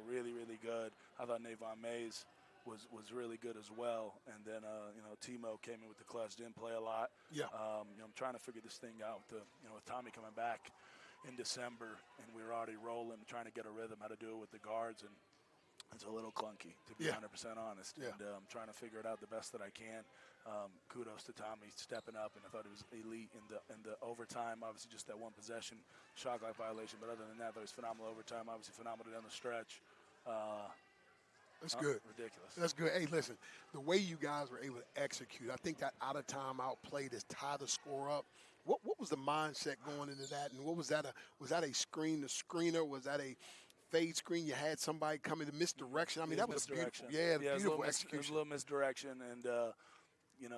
really, really good. I thought Navon Mays was really good as well. And then, Timo came in with the clutch, didn't play a lot. Yeah. I'm trying to figure this thing out. With Tommy coming back in December, and we were already rolling, trying to get a rhythm, how to do it with the guards, and it's a little clunky, to be 100% honest. Yeah. And I'm trying to figure it out the best that I can. Kudos to Tommy stepping up, and I thought he was elite in the overtime. Obviously, just that one possession shot clock violation, but other than that, it was phenomenal overtime. Obviously, phenomenal down the stretch. That's good. Ridiculous. That's good. Hey, listen, the way you guys were able to execute, I think that out of timeout play to tie the score up. What was the mindset going into that, and what was that? Was that a screen to screener? Was that a fade screen? You had somebody coming to misdirection. I mean, that was beautiful. Beautiful execution. It was a little misdirection, and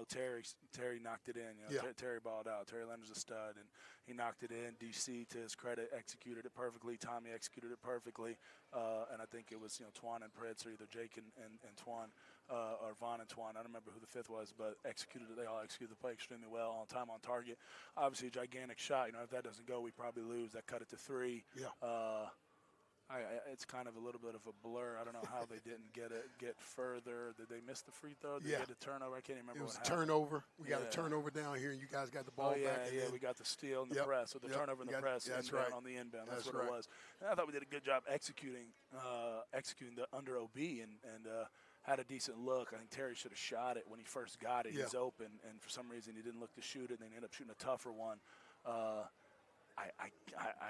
Terry knocked it in. Terry balled out. Terry Leonard's a stud, and he knocked it in. DC, to his credit, executed it perfectly. Tommy executed it perfectly, and I think it was Twan and Pritz, or either Jake and Twan, or Vaughn and Twan. I don't remember who the 5th was, but they all executed the play extremely well, on time, on target. Obviously, a gigantic shot. If that doesn't go, we probably lose. That cut it to 3. Yeah. It's kind of a little bit of a blur. I don't know how they didn't get further. Did they miss the free throw? Did they get a turnover? I can't even remember. It was a turnover. We got a turnover down here, and you guys got the ball back. We got the steal and the press, or the turnover and the press, that's right, on the inbound. That's what it was. And I thought we did a good job executing the under OB, and had a decent look. I think Terry should have shot it when he first got it. He's open, and for some reason he didn't look to shoot it, and they ended up shooting a tougher one. I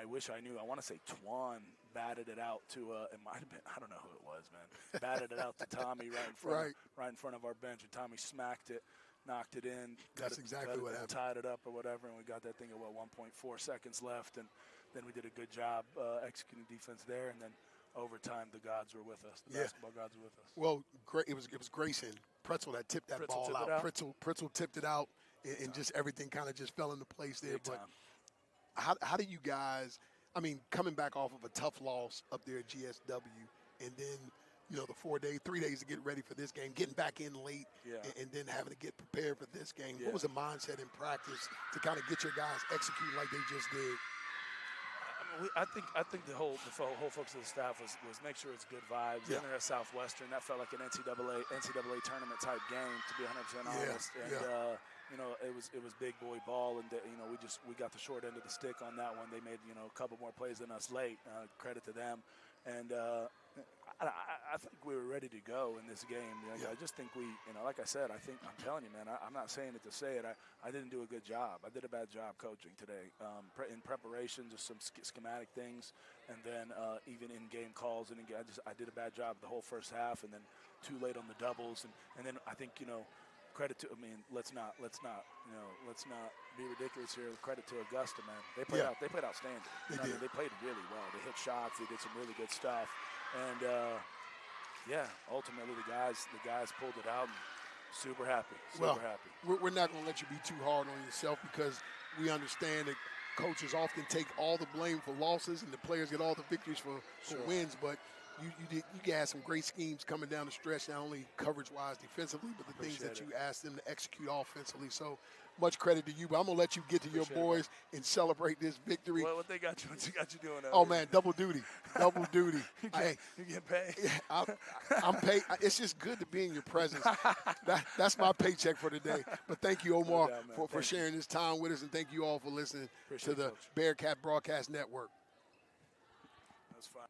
wish I knew. I want to say Twan batted it out to it might have been, I don't know who it was, man. Batted it out to Tommy right in front of our bench, and Tommy smacked it, knocked it in. That's exactly what happened. Tied it up or whatever, and we got that thing at 1.4 seconds left, and then we did a good job executing defense there, and then overtime the gods were with us. The basketball gods were with us. Well, great. It was Grayson Pretzel that tipped that ball out. Pretzel tipped it out, and just everything kind of just fell into place there. But how do you guys, I mean, coming back off of a tough loss up there at GSW, and then, the 3 days to get ready for this game, getting back in late, and then having to get prepared for this game. What was the mindset in practice to kind of get your guys execute like they just did? I think the whole focus of the staff was make sure it's good vibes. Yeah. They're at Southwestern. That felt like an NCAA tournament type game, to be 100% honest. And it was big boy ball, and we got the short end of the stick on that one. They made a couple more plays than us late. Credit to them. And I think we were ready to go in this game. I just think we, like I said, I'm telling you, man, I'm not saying it to say it. I didn't do a good job. I did a bad job coaching today. In preparation, just some schematic things, and then even in-game calls. And I did a bad job the whole first half, and then too late on the doubles. And then I think, credit to, let's not be ridiculous here. Credit to Augusta, man. They played outstanding. They played really well. They hit shots. They did some really good stuff. And yeah, ultimately the guys pulled it out. And super happy. Well, Super happy. we're not going to let you be too hard on yourself because we understand that coaches often take all the blame for losses and the players get all the victories for wins. But you had some great schemes coming down the stretch, not only coverage-wise defensively, but the things that you asked them to execute offensively. So much credit to you. But I'm going to let you get to your boys and celebrate this victory. What they got you? What you got you doing? Oh, man, double duty. Double duty. You get paid? Yeah, I'm paid. It's just good to be in your presence. That's my paycheck for today. But thank you, Omar, for sharing this time with us, and thank you all for listening to the Bearcat Broadcast Network. That's fine.